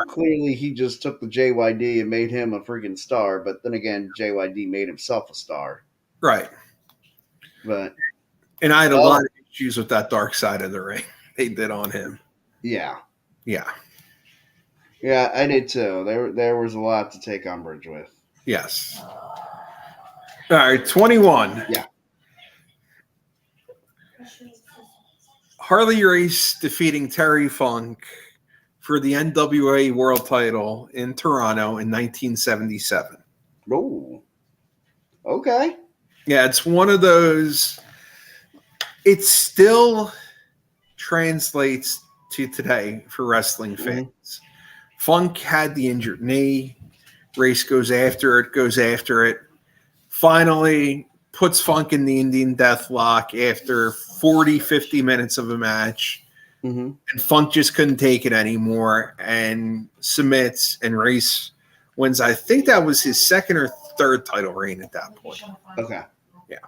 clearly he just took the JYD and made him a freaking star, but then again, JYD made himself a star. Right. And I had a lot of issues with that dark side of the ring they did on him. Yeah. Yeah. Yeah, I did too. There was a lot to take umbrage with. Yes. All right, 21. Yeah. Harley Race defeating Terry Funk for the NWA World Title in Toronto in 1977. Oh. Okay. Yeah, it's one of those. It still translates to today for wrestling fans. Funk had the injured knee. Race goes after it. Finally puts Funk in the Indian Deathlock after 40, 50 minutes of a match. Mm-hmm. And Funk just couldn't take it anymore and submits, and Race wins. I think that was his second or third title reign at that point. Okay. Yeah.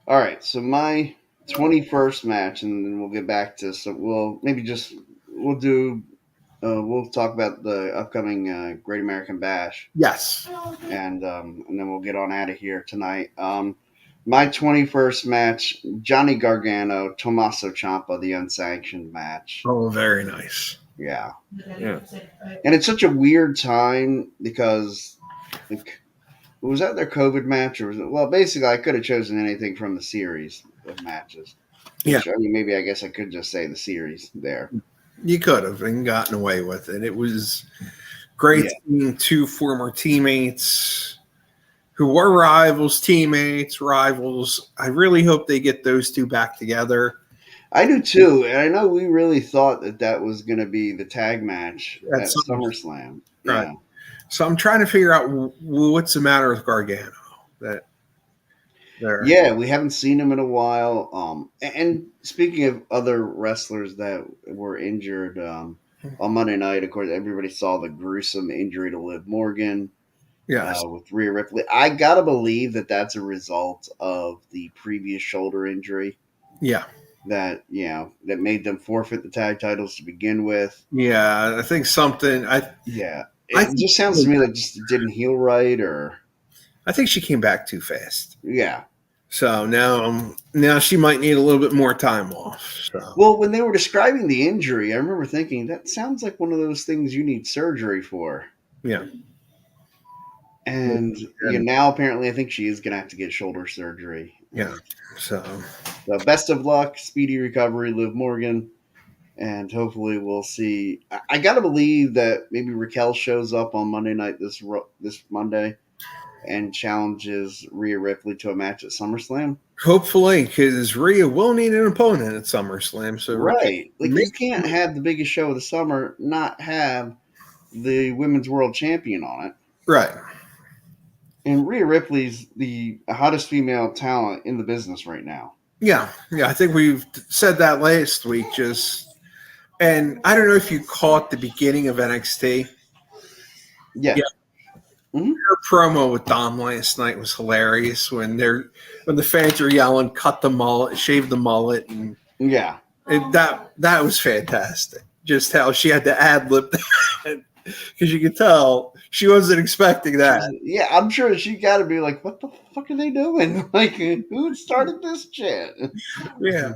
All right. So my 21st match, and then we'll get back to we'll talk about the upcoming Great American Bash. Yes. And then we'll get on out of here tonight. My 21st match, Johnny Gargano, Tommaso Ciampa, the unsanctioned match. Oh, very nice. Yeah. Yeah. And it's such a weird time because was that their COVID match or was it? Well, basically, I could have chosen anything from the series of matches. Yeah. I mean, maybe I guess I could just say the series there. You could have and gotten away with it. It was great seeing two former teammates who were rivals. I really hope they get those two back together. I do too, and I know we really thought that was going to be the tag match at SummerSlam. Right. Yeah. So I'm trying to figure out what's the matter with Gargano. Yeah, we haven't seen him in a while. And speaking of other wrestlers that were injured on Monday night, of course, everybody saw the gruesome injury to Liv Morgan. Yes. With Rhea Ripley. I got to believe that that's a result of the previous shoulder injury. Yeah. That made them forfeit the tag titles to begin with. Yeah, I think something. It just sounds to me like just didn't heal right, or I think she came back too fast. Yeah. So now she might need a little bit more time off. So. Well, when they were describing the injury, I remember thinking that sounds like one of those things you need surgery for. Yeah. And now apparently I think she is going to have to get shoulder surgery. Yeah. So best of luck, speedy recovery, Liv Morgan, and hopefully we'll see. I got to believe that maybe Raquel shows up on Monday night this Monday and challenges Rhea Ripley to a match at SummerSlam. Hopefully, because Rhea will need an opponent at SummerSlam. So right, you can't have the biggest show of the summer not have the Women's World Champion on it. Right. And Rhea Ripley's the hottest female talent in the business right now. Yeah. I think we've said that last week. And I don't know if you caught the beginning of NXT. Yeah. Mm-hmm. Her promo with Dom last night was hilarious when the fans are yelling, "Cut the mullet, shave the mullet," and that was fantastic. Just how she had to ad lib that. Because you could tell she wasn't expecting that. Yeah, I'm sure she got to be like, what the fuck are they doing? Like, who started this shit? Yeah.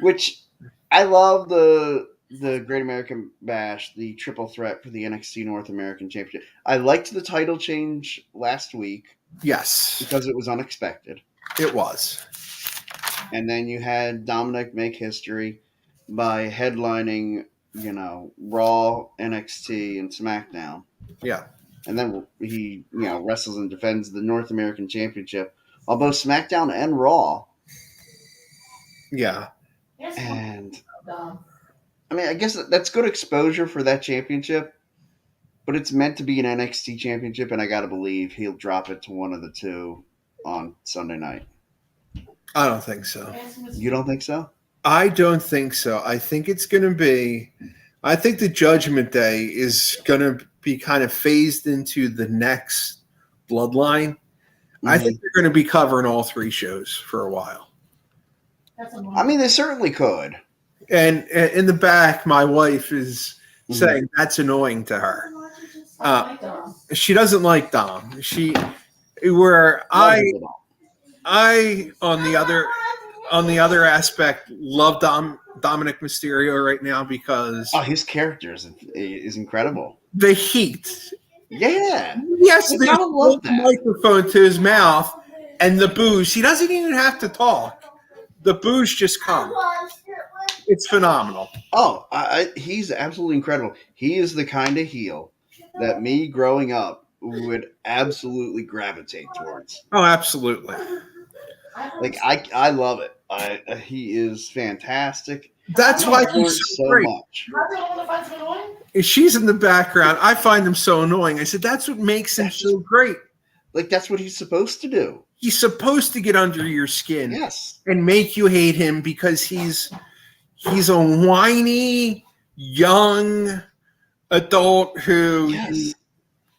Which, I love the Great American Bash, the triple threat for the NXT North American Championship. I liked the title change last week. Yes. Because it was unexpected. It was. And then you had Dominic make history by headlining Raw, NXT, and SmackDown. Yeah. And then he, wrestles and defends the North American Championship on both SmackDown and Raw. Yeah. And, I mean, I guess that's good exposure for that championship, but it's meant to be an NXT championship, and I got to believe he'll drop it to one of the two on Sunday night. I don't think so. You don't think so? I don't think so. I think it's going to be – I think the Judgment Day is going to be kind of phased into the next Bloodline. Mm-hmm. I think they're going to be covering all three shows for a while. I mean, they certainly could. And in the back, my wife is saying that's annoying to her. She doesn't like Dom. I on the other aspect, love Dominic Mysterio right now because his character is incredible. The heat, yeah, yes, they hold the microphone to his mouth, and the booze. He doesn't even have to talk. The booze just comes. It's phenomenal. Oh, he's absolutely incredible. He is the kind of heel that me growing up would absolutely gravitate towards. Oh, absolutely. Like I love it. He is fantastic. That's why he's so great. Much. She's in the background. I find him so annoying. I said that's what makes him so great. Like, that's what he's supposed to do. He's supposed to get under your skin Yes. and make you hate him because he's a whiny young adult who Yes.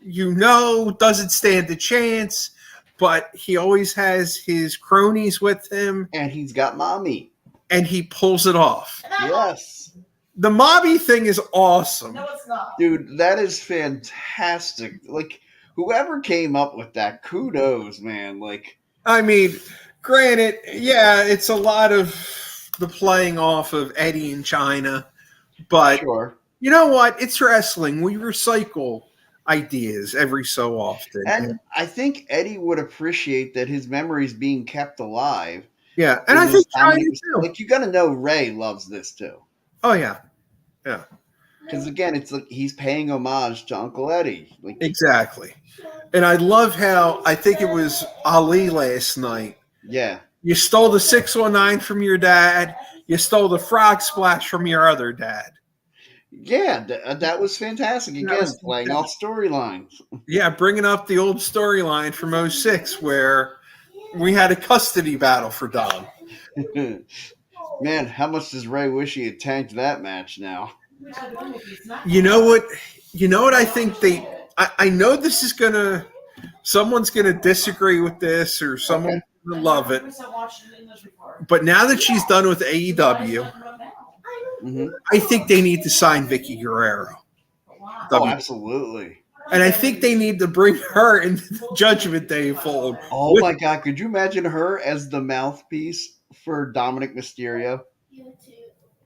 you know doesn't stand a chance, but he always has his cronies with him And he's got mommy. and he pulls it off. Yes. The Mobby thing is awesome. No, it's not. Dude, that is fantastic. Like, whoever came up with that, kudos, man. Like, I mean, granted, yeah, it's a lot of the playing off of Eddie in China, but sure. you know what? It's wrestling. We recycle ideas every so often. And I think Eddie would appreciate that his memories being kept alive. Yeah, and in I this think China- China too. Like, you got to know Ray loves this too. Oh yeah, Because again, it's like he's paying homage to Uncle Eddie. Like, exactly. And I love how I think it was Ali last night. yeah, You stole the 619 from your dad. You stole the frog splash from your other dad. yeah, that was fantastic. That Again, was playing off storylines. Yeah, bringing up the old storyline from 06 where we had a custody battle for Dom. Man, how much does Ray wish he had tanked that match now? You know what? I think I know this is gonna. Someone's gonna disagree with this, or someone's gonna love it. But now that she's done with AEW, Mm-hmm. I think they need to sign Vicky Guerrero. Oh, absolutely. And I think they need to bring her into the Judgment Day fold. Oh my God, could you imagine her as the mouthpiece for Dominic Mysterio?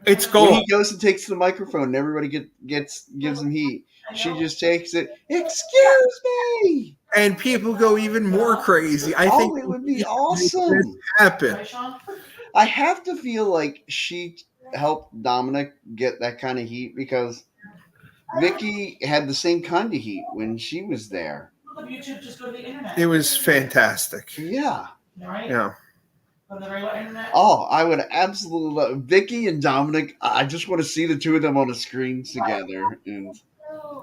It's When gold. he goes and takes the microphone and everybody gives him heat, she just takes it. Excuse me. And people go even more crazy. I think it would be awesome. this happen. I have to feel like she helped Dominic get that kind of heat because Vicky had the same kind of heat when she was there. YouTube, just go to the internet. It was fantastic. Yeah. Right? Yeah. On the regular internet. Oh, I would absolutely love Vicky and Dominic. I just want to see the two of them on the screen together. And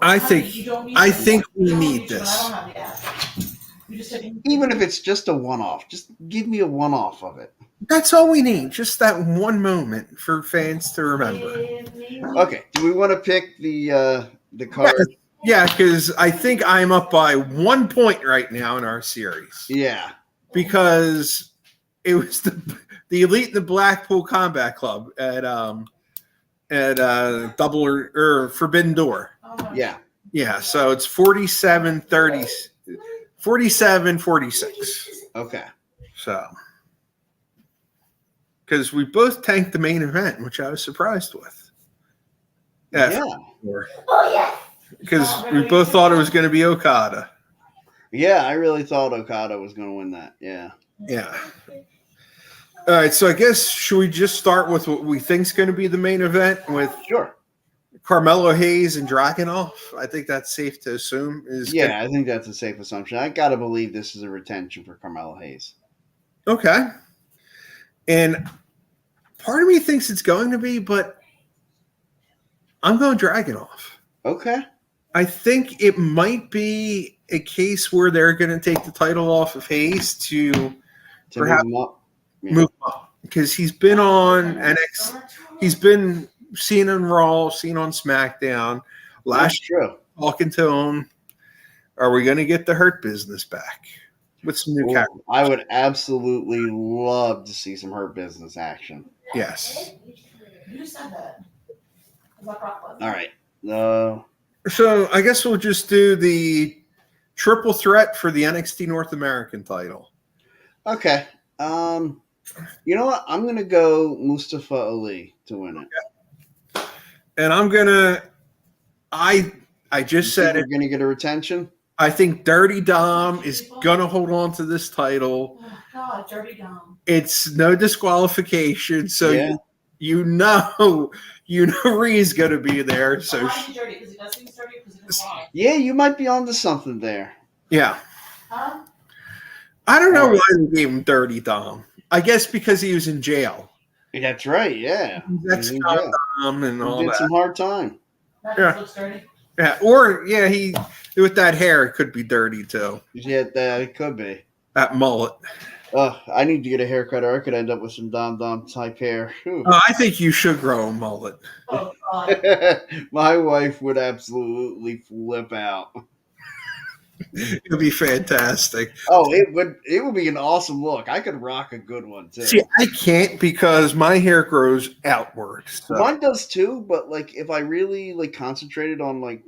I think we need this. even if it's just a one-off, just give me a one-off of it. That's all we need. Just that one moment for fans to remember. Okay. Do we want to pick the card? Yeah, because I think I'm up by 1 point right now in our series. Yeah. Because it was the Elite and the Blackpool Combat Club at Double or Forbidden Door. Yeah. Yeah, so it's 47-30, 47-46. Okay. So, because we both tanked the main event, which I was surprised with. Yeah. Because we both thought it was going to be Okada. Yeah, I really thought Okada was going to win that. Yeah. Yeah. All right, so I guess should we just start with what we think is going to be the main event with Sure. Carmelo Hayes and Dragunov? I think that's safe to assume. I think that's a safe assumption. I got to believe this is a retention for Carmelo Hayes. Okay. And part of me thinks it's going to be, but I'm going Dragunov. Okay. I think it might be a case where they're going to take the title off of Hayes to perhaps move him up. Yeah. move up because he's been on NXT. He's been seen on Raw, seen on SmackDown. That's true. Talking to him, are we going to get the Hurt Business back with some new characters? I would absolutely love to see some Hurt Business action. Yes. You said that. All right. So I guess we'll just do the triple threat for the NXT North American title. Okay. You know what? I'm going to go Mustafa Ali to win it. And I'm going to I just said We're it. going to get a retention? I think Dirty Dom is going to hold on to this title. Oh my God, Dirty Dom. It's no disqualification, so Yeah. you know Ree's going to be there. So Why is he dirty? Because he does things dirty? Because he does lie? Yeah, you might be onto something there. yeah. Huh? I don't know why they gave him Dirty Dom. I guess because he was in jail. That's right, yeah. That's He's in jail. Dom and all He did that. some hard time. That Yeah. just looks dirty. Yeah, or he with that hair, it could be dirty too. Yeah, it could be. That mullet. I need to get a haircut, or I could end up with some Dom type hair. I think you should grow a mullet. Oh, God. My wife would absolutely flip out. It'd be fantastic. Oh, it would be an awesome look. I could rock a good one too. See, I can't because my hair grows outward. So. Mine does too, but like if I really like concentrated on like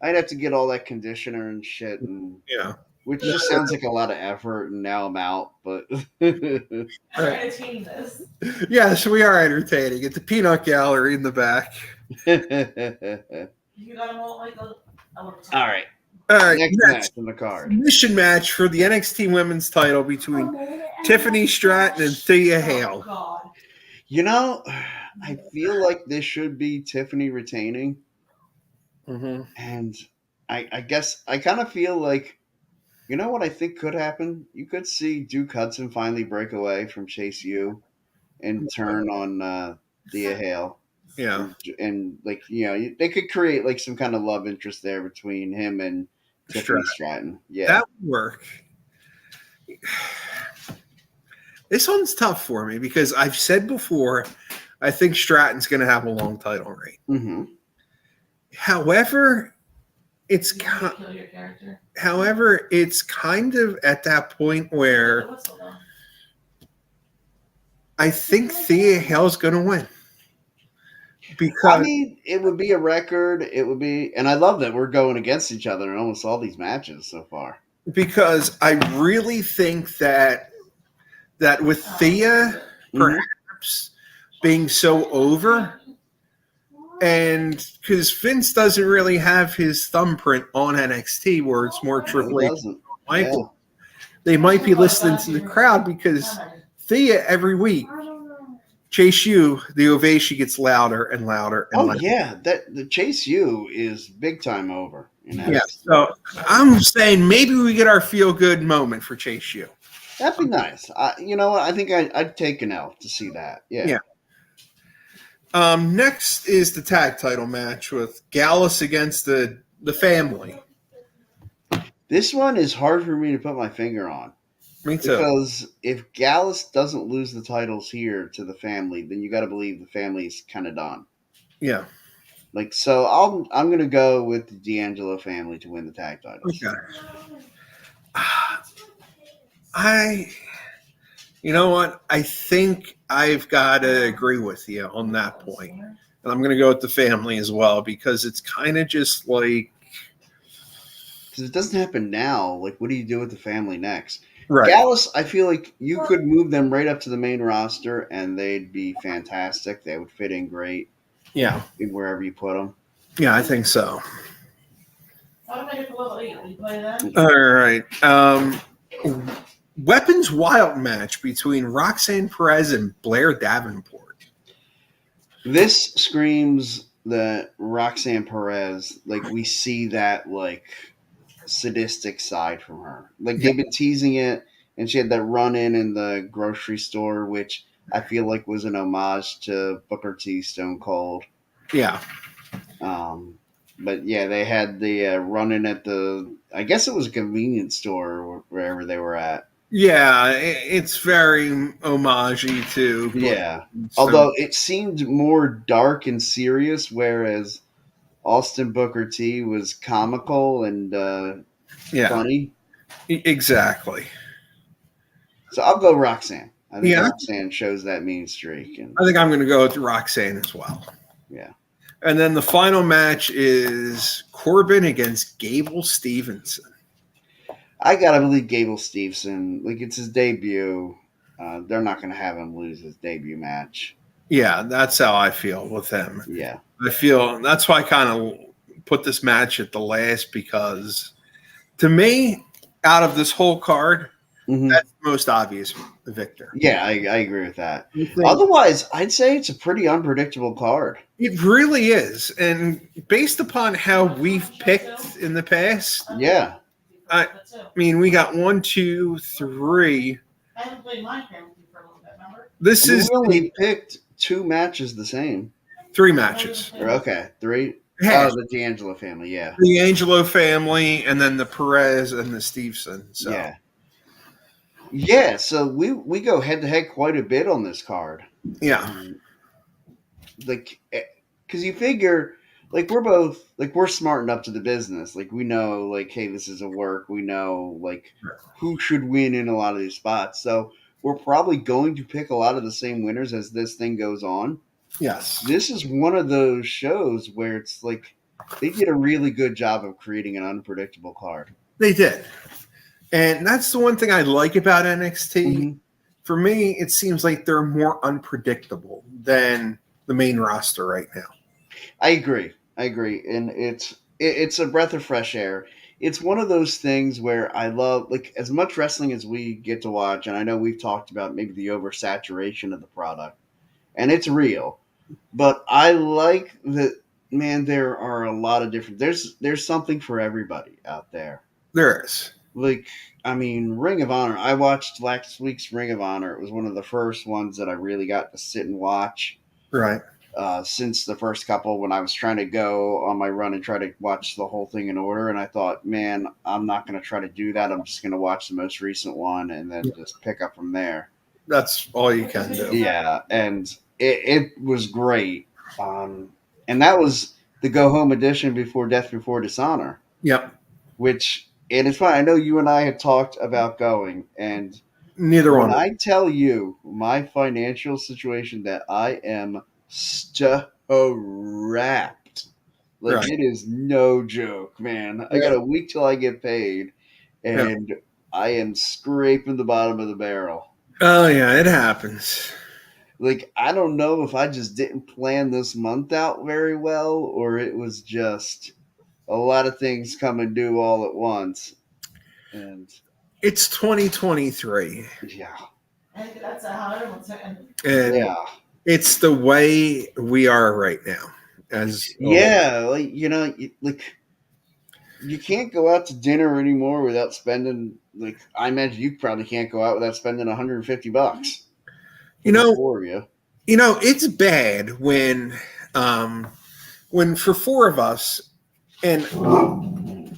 I'd have to get all that conditioner and shit, and which just sounds like a lot of effort. And now I'm out, but I'm entertaining this. Yes, we are entertaining. It's the peanut gallery in the back. You got them all like all right. All right, next match on the card. Mission match for the NXT Women's title between Tiffany Stratton and Thea Hale. God. I feel like this should be Tiffany retaining. Mm-hmm. And I guess I kind of feel like, what I think could happen? You could see Duke Hudson finally break away from Chase U and turn on Thea Hale. Yeah. And they could create like some kind of love interest there between him and Tiffany Stratton. Yeah. That would work. This one's tough for me because I've said before, I think Stratton's going to have a long title reign. Mm-hmm. However, it's kill your character. it's kind of at that point where I think Thea Hale's going to win. Because it would be a record. It would be, and I love that we're going against each other in almost all these matches so far. Because I really think that with Thea perhaps being so over, and because Vince doesn't really have his thumbprint on NXT, where it's more Triple H, Michael, they might be listening to the crowd because Thea every week. Chase U, the ovation gets louder and louder and louder. Yeah, the Chase U is big time over. Yeah, so I'm saying maybe we get our feel good moment for Chase U. That'd be nice. You know what? I think I'd take an L to see that. Yeah. Next is the tag title match with Gallus against the family. This one is hard for me to put my finger on. Me too. Because if Gallus doesn't lose the titles here to the family, then you got to believe the family's kind of done. Yeah. So I'm going to go with the D'Angelo family to win the tag titles. Okay. You know what? I think I've got to agree with you on that point. And I'm going to go with the family as well because it's kind of just like... Because it doesn't happen now. Like, what do you do with the family next? Right. Gallus, I feel like you could move them right up to the main roster and they'd be fantastic. They would fit in great. Yeah. Wherever you put them. Yeah, I think so. All right. Weapons Wild match between Roxanne Perez and Blair Davenport. This screams that Roxanne Perez, like we see that like sadistic side from her. Like they've been teasing it, and she had that run-in in the grocery store, which I feel like was an homage to Booker T, Stone Cold. Yeah. But yeah, they had the run-in at I guess it was a convenience store or wherever they were at. Yeah, it's very homage-y to. Yeah. Although it seemed more dark and serious, whereas Austin Booker T was comical and funny. Exactly. So I'll go Roxanne. I think Roxanne shows that mean streak. And I think I'm going to go with Roxanne as well. Yeah. And then the final match is Corbin against Gable Stevenson. I gotta believe Gable Stevenson. Like, it's his debut. They're not going to have him lose his debut match. Yeah, that's how I feel with him. Yeah. I feel that's why I kind of put this match at the last because to me, out of this whole card, that's the most obvious victor. Yeah, I agree with that. Otherwise, I'd say it's a pretty unpredictable card. It really is. And based upon how we've picked in the past, I mean, we got 1, 2, 3. I haven't played Minecraft with you for a little bit, remember? We only picked 2 matches the same. 3 matches. Okay, 3. Hash. Oh, the D'Angelo family, yeah. The Angelo family, and then the Perez and the Stevenson. So. Yeah. Yeah, so we go head to head quite a bit on this card. Yeah. Like, because you figure, like, we're smart enough to the business. Like, we know, like, hey, this is a work. We know, like, who should win in a lot of these spots. So we're probably going to pick a lot of the same winners as this thing goes on. Yes. This is one of those shows where it's like they did a really good job of creating an unpredictable card. They did. And that's the one thing I like about NXT. Mm-hmm. For me, it seems like they're more unpredictable than the main roster right now. I agree, and it's a breath of fresh air. It's one of those things where I love, like, as much wrestling as we get to watch, and I know we've talked about maybe the oversaturation of the product, and it's real, but I like that, man, there are a lot of different, there's something for everybody out there. There is. Like, I mean, Ring of Honor, I watched last week's Ring of Honor. It was one of the first ones that I really got to sit and watch. Right. Since the first couple, when I was trying to go on my run and try to watch the whole thing in order, and I thought, man, I'm not going to try to do that. I'm just going to watch the most recent one and then just pick up from there. That's all you can do. Yeah, and it was great. And that was the go home edition before Death Before Dishonor. Yep. And it's fine. I know you and I had talked about going, and neither one. When I tell you my financial situation, that I am strapped. Like, right. It is no joke, man. I got a week till I get paid, and I am scraping the bottom of the barrel. Oh, yeah, it happens. Like, I don't know if I just didn't plan this month out very well, or it was just a lot of things come and due all at once. And it's 2023. Yeah. I think that's 100%. And it's the way we are right now. Like, you know, you can't go out to dinner anymore without spending, like, I imagine you probably can't go out without spending $150. You know, it's bad when for four of us, and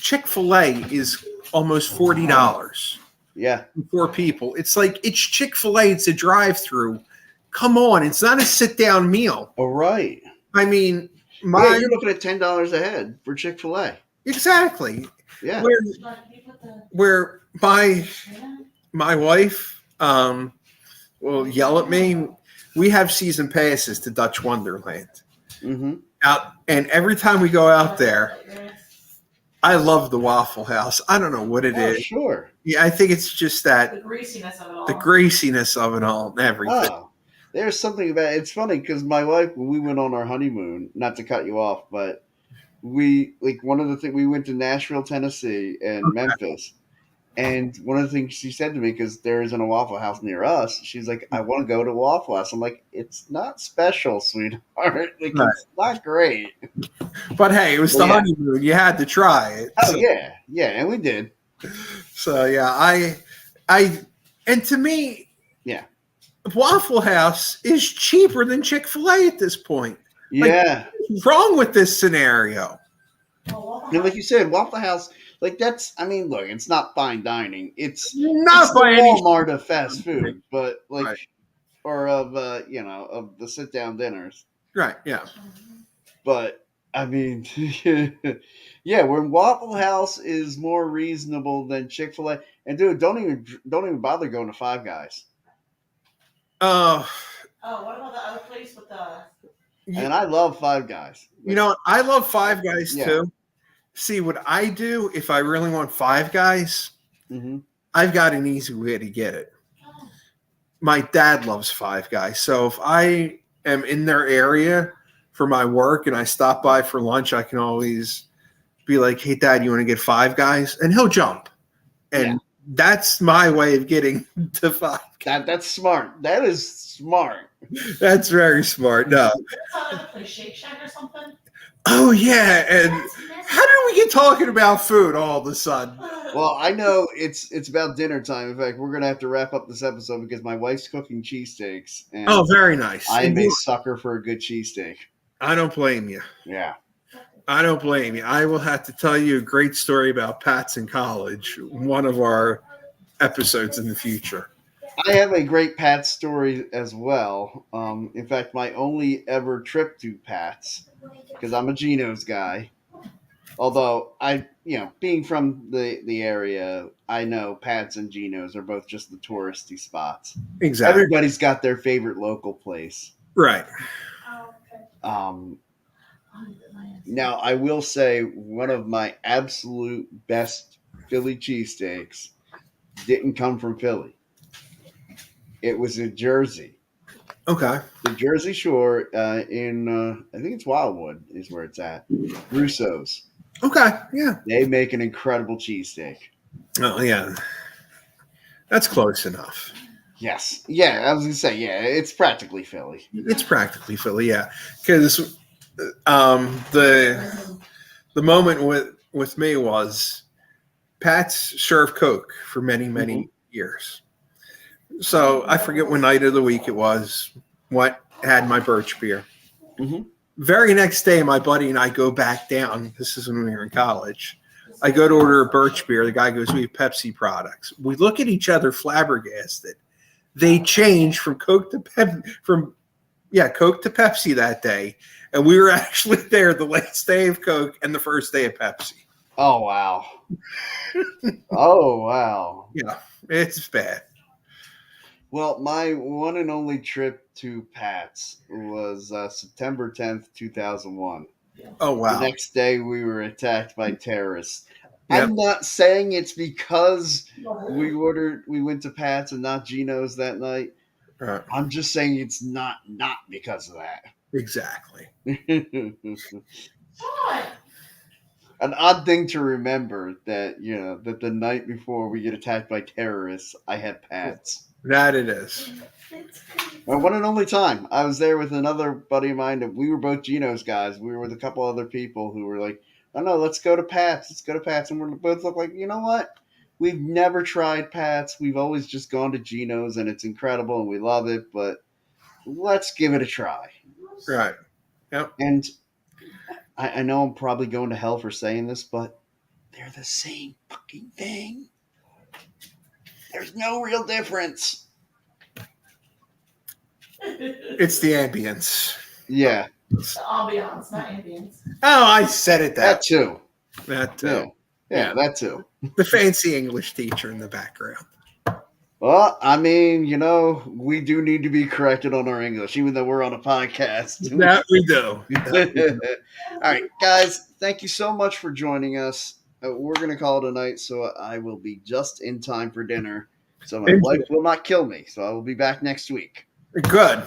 Chick-fil-A is almost $40. Yeah. For four people. It's like, it's Chick-fil-A, it's a drive-through. Come on, it's not a sit-down meal. All right. I mean, you're looking at $10 a head for Chick-fil-A. Exactly. Yeah. Where my wife will yell at me. We have season passes to Dutch Wonderland. Mm-hmm. And every time we go out there, I love the Waffle House. I don't know what it is. Sure. Yeah, I think it's just that the greasiness of it all. The greasiness of it all and everything. Oh, there's something about it. It's funny because my wife, when we went on our honeymoon, not to cut you off, but we went to Nashville, Tennessee, and Memphis. And one of the things she said to me, because there isn't a Waffle House near us, she's like, I want to go to Waffle House. I'm like, it's not special, sweetheart. Like, It's not great. But hey, it was the honeymoon. You had to try it. Oh, yeah. Yeah, and we did. So, yeah, and to me, Waffle House is cheaper than Chick-fil-A at this point. Yeah. What's wrong with this scenario? Like you said, Waffle House, like, that's, I mean, look, it's not fine dining. It's not by the Walmart of fast food, but or of of the sit down dinners. Right. Yeah. But I mean, when Waffle House is more reasonable than Chick-fil-A, and dude, don't even bother going to Five Guys. What about the other place with the? And I love Five Guys. I love Five Guys too. See, what I do if I really want Five Guys, I've got an easy way to get it. My dad loves Five Guys. So if I am in their area for my work and I stop by for lunch, I can always be like, hey, Dad, you want to get Five Guys? And he'll jump. And that's my way of getting to Five Guys. That's smart. That is smart. That's very smart. No. Shake Shack or something? Oh, yeah. And how did we get talking about food all of a sudden? Well, I know it's about dinner time. In fact, we're going to have to wrap up this episode because my wife's cooking cheesesteaks. Oh, very nice. I am a sucker for a good cheesesteak. I don't blame you. Yeah. I don't blame you. I will have to tell you a great story about Pats in college, one of our episodes in the future. I have a great Pat's story as well. In fact, my only ever trip to Pat's, because I'm a Geno's guy. Although being from the area, I know Pat's and Geno's are both just the touristy spots. Exactly. Everybody's got their favorite local place. Right. Now, I will say one of my absolute best Philly cheesesteaks didn't come from Philly. It was in Jersey. Okay. The Jersey Shore in, I think it's Wildwood is where it's at. Russo's. Okay. Yeah. They make an incredible cheesesteak. Oh, yeah. That's close enough. Yes. Yeah, I was going to say, yeah, it's practically Philly. It's practically Philly, yeah. Because the moment with me was Pat's served Coke for many, many years. So I forget what night of the week it was, what had my birch beer. Mm-hmm. Very next day, my buddy and I go back down. This is when we were in college. I go to order a birch beer. The guy goes, "We have Pepsi products." We look at each other flabbergasted. They changed from Coke to Coke to Pepsi that day. And we were actually there the last day of Coke and the first day of Pepsi. Oh, wow. Oh, wow. Yeah, it's bad. Well, my one and only trip to Pat's was September 10th, 2001. Oh, wow. The next day, we were attacked by terrorists. Yep. I'm not saying it's because we went to Pat's and not Geno's that night. Right. I'm just saying it's not because of that. Exactly. An odd thing to remember that that the night before we get attacked by terrorists, I had Pat's. That it is. My one and only time. I was there with another buddy of mine, and we were both Geno's guys. We were with a couple other people who were like, "Oh no, let's go to Pat's. Let's go to Pat's." And we both look like, you know what? We've never tried Pat's. We've always just gone to Geno's, and it's incredible, and we love it. But let's give it a try. Right. Yep. And I know I'm probably going to hell for saying this, but they're the same fucking thing. There's no real difference. It's the ambience. Yeah. The ambiance, not ambience. Oh, I said it That too. That too. Yeah, that too. The fancy English teacher in the background. Well, I mean, we do need to be corrected on our English, even though we're on a podcast. That we do. All right, guys, thank you so much for joining us. We're going to call it a night, so I will be just in time for dinner. So my wife will not kill me, so I will be back next week. Good.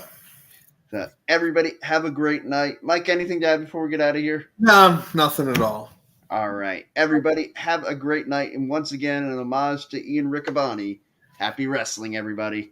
So everybody, have a great night. Mike, anything to add before we get out of here? No, nothing at all. All right. Everybody, have a great night. And once again, an homage to Ian Riccaboni. Happy wrestling, everybody.